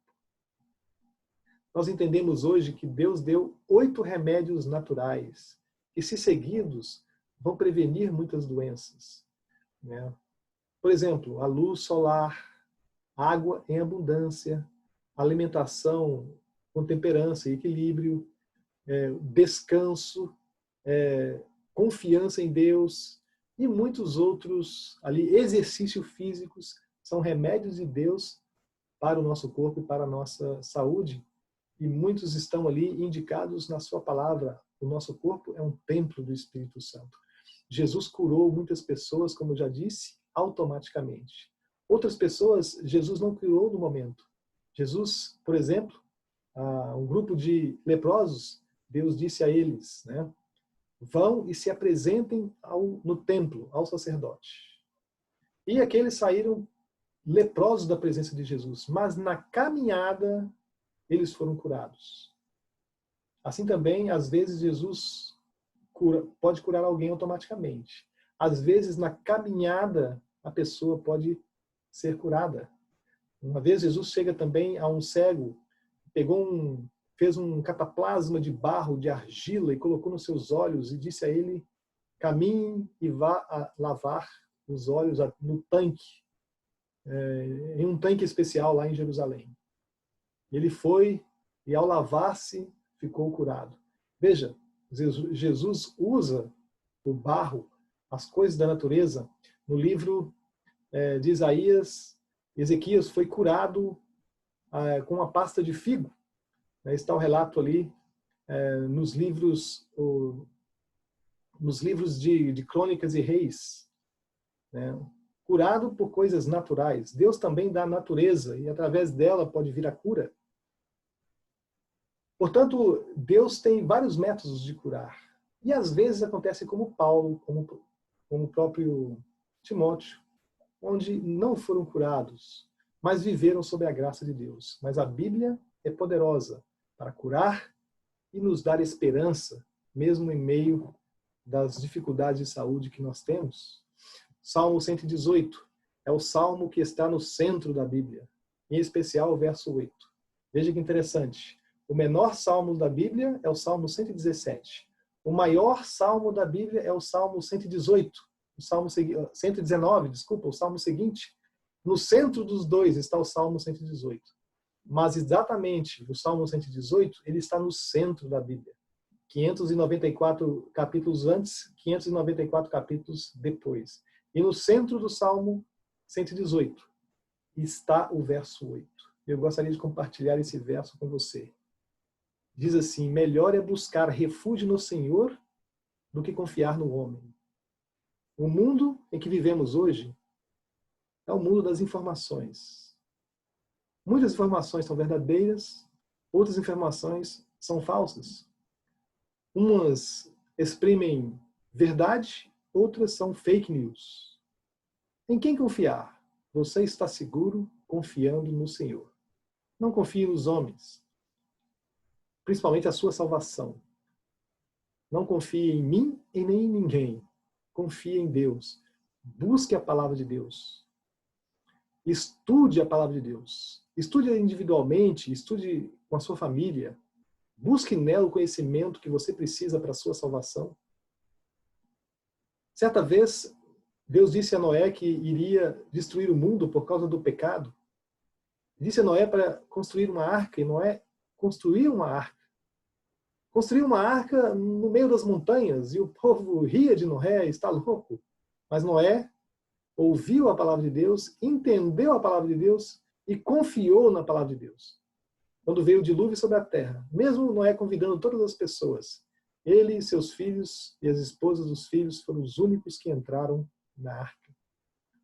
Nós entendemos hoje que Deus deu 8 remédios naturais, que se seguidos vão prevenir muitas doenças, né? Por exemplo, a luz solar, água em abundância, alimentação com temperança e equilíbrio, descanso, confiança em Deus e muitos outros ali, exercícios físicos, são remédios de Deus para o nosso corpo e para a nossa saúde. E muitos estão ali indicados na sua palavra. O nosso corpo é um templo do Espírito Santo. Jesus curou muitas pessoas, como eu já disse, automaticamente. Outras pessoas, Jesus não curou no momento. Jesus, por exemplo, um grupo de leprosos, Deus disse a eles, né? Vão e se apresentem no templo, ao sacerdote. E aqueles saíram leprosos da presença de Jesus, mas na caminhada eles foram curados. Assim também, às vezes, Jesus pode curar alguém automaticamente. Às vezes, na caminhada, a pessoa pode ser curada. Uma vez, Jesus chega também a um cego, fez um cataplasma de barro, de argila, e colocou nos seus olhos e disse a ele, caminhe e vá lavar os olhos no tanque, em um tanque especial lá em Jerusalém. Ele foi e ao lavar-se ficou curado. Veja, Jesus usa o barro, as coisas da natureza. No livro de Isaías, Ezequias foi curado com uma pasta de figo. Está o relato ali nos livros de Crônicas e Reis. Curado por coisas naturais. Deus também dá a natureza e através dela pode vir a cura. Portanto, Deus tem vários métodos de curar. E às vezes acontece como Paulo, como o próprio Timóteo, onde não foram curados, mas viveram sob a graça de Deus. Mas a Bíblia é poderosa para curar e nos dar esperança, mesmo em meio das dificuldades de saúde que nós temos. Salmo 118 é o salmo que está no centro da Bíblia, em especial o verso 8. Veja que interessante. O menor salmo da Bíblia é o Salmo 117. O maior salmo da Bíblia é o Salmo 118. O Salmo 119, desculpa, o Salmo seguinte. No centro dos dois está o Salmo 118. Mas exatamente o Salmo 118, ele está no centro da Bíblia. 594 capítulos antes, 594 capítulos depois. E no centro do Salmo 118 está o verso 8. Eu gostaria de compartilhar esse verso com você. Diz assim, melhor é buscar refúgio no Senhor do que confiar no homem. O mundo em que vivemos hoje é o mundo das informações. Muitas informações são verdadeiras, outras informações são falsas. Umas exprimem verdade, outras são fake news. Em quem confiar? Você está seguro confiando no Senhor. Não confie nos homens. Principalmente a sua salvação. Não confie em mim e nem em ninguém. Confie em Deus. Busque a palavra de Deus. Estude a palavra de Deus. Estude individualmente, estude com a sua família. Busque nela o conhecimento que você precisa para a sua salvação. Certa vez, Deus disse a Noé que iria destruir o mundo por causa do pecado. Disse a Noé para construir uma arca, e Noé construiu uma arca. Construiu uma arca no meio das montanhas, e o povo ria de Noé, está louco. Mas Noé ouviu a palavra de Deus, entendeu a palavra de Deus e confiou na palavra de Deus. Quando veio o dilúvio sobre a terra, mesmo Noé convidando todas as pessoas, ele, seus filhos e as esposas dos filhos foram os únicos que entraram na arca.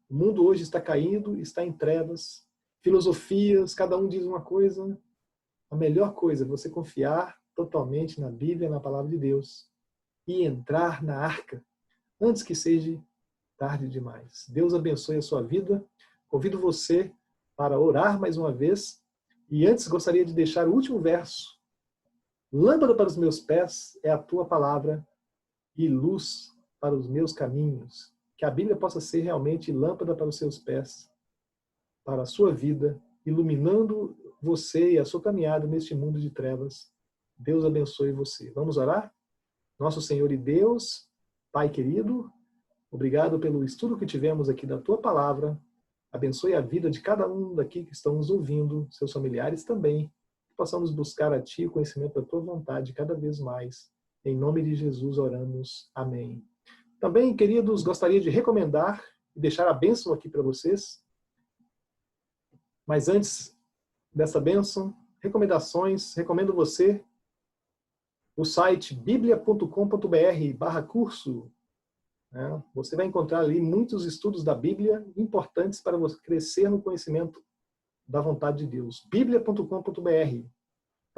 O mundo hoje está caindo, está em trevas, filosofias, cada um diz uma coisa. A melhor coisa é você confiar totalmente na Bíblia, na palavra de Deus e entrar na arca antes que seja tarde demais. Deus abençoe a sua vida. Convido você para orar mais uma vez e antes gostaria de deixar o último verso. Lâmpada para os meus pés é a tua palavra e luz para os meus caminhos. Que a Bíblia possa ser realmente lâmpada para os seus pés, para a sua vida, iluminando você e a sua caminhada neste mundo de trevas. Deus abençoe você. Vamos orar? Nosso Senhor e Deus, Pai querido, obrigado pelo estudo que tivemos aqui da tua palavra. Abençoe a vida de cada um daqui que estão nos ouvindo, seus familiares também. Que possamos buscar a ti o conhecimento da tua vontade cada vez mais. Em nome de Jesus oramos. Amém. Também, queridos, gostaria de recomendar e deixar a bênção aqui para vocês. Mas antes dessa bênção, recomendações, recomendo você o site biblia.com.br/curso. Você vai encontrar ali muitos estudos da Bíblia importantes para você crescer no conhecimento da vontade de Deus. biblia.com.br.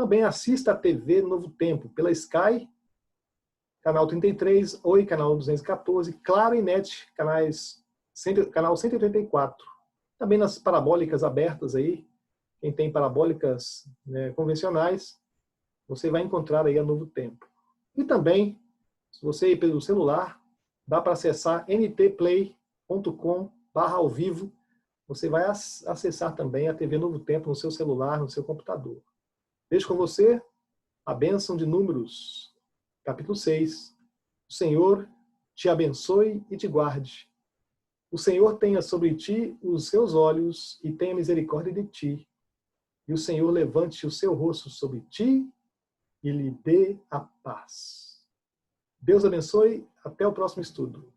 Também assista a TV Novo Tempo pela Sky, canal 33, Oi, canal 214, Claro e NET, canal 184. Também nas parabólicas abertas aí, quem tem parabólicas, né, convencionais, você vai encontrar aí a Novo Tempo. E também, se você ir pelo celular, dá para acessar ntplay.com/ao vivo. Você vai acessar também a TV Novo Tempo no seu celular, no seu computador. Deixo com você a bênção de Números, capítulo 6. O Senhor te abençoe e te guarde. O Senhor tenha sobre ti os seus olhos e tenha misericórdia de ti. E o Senhor levante o seu rosto sobre ti e lhe dê a paz. Deus abençoe. Até o próximo estudo.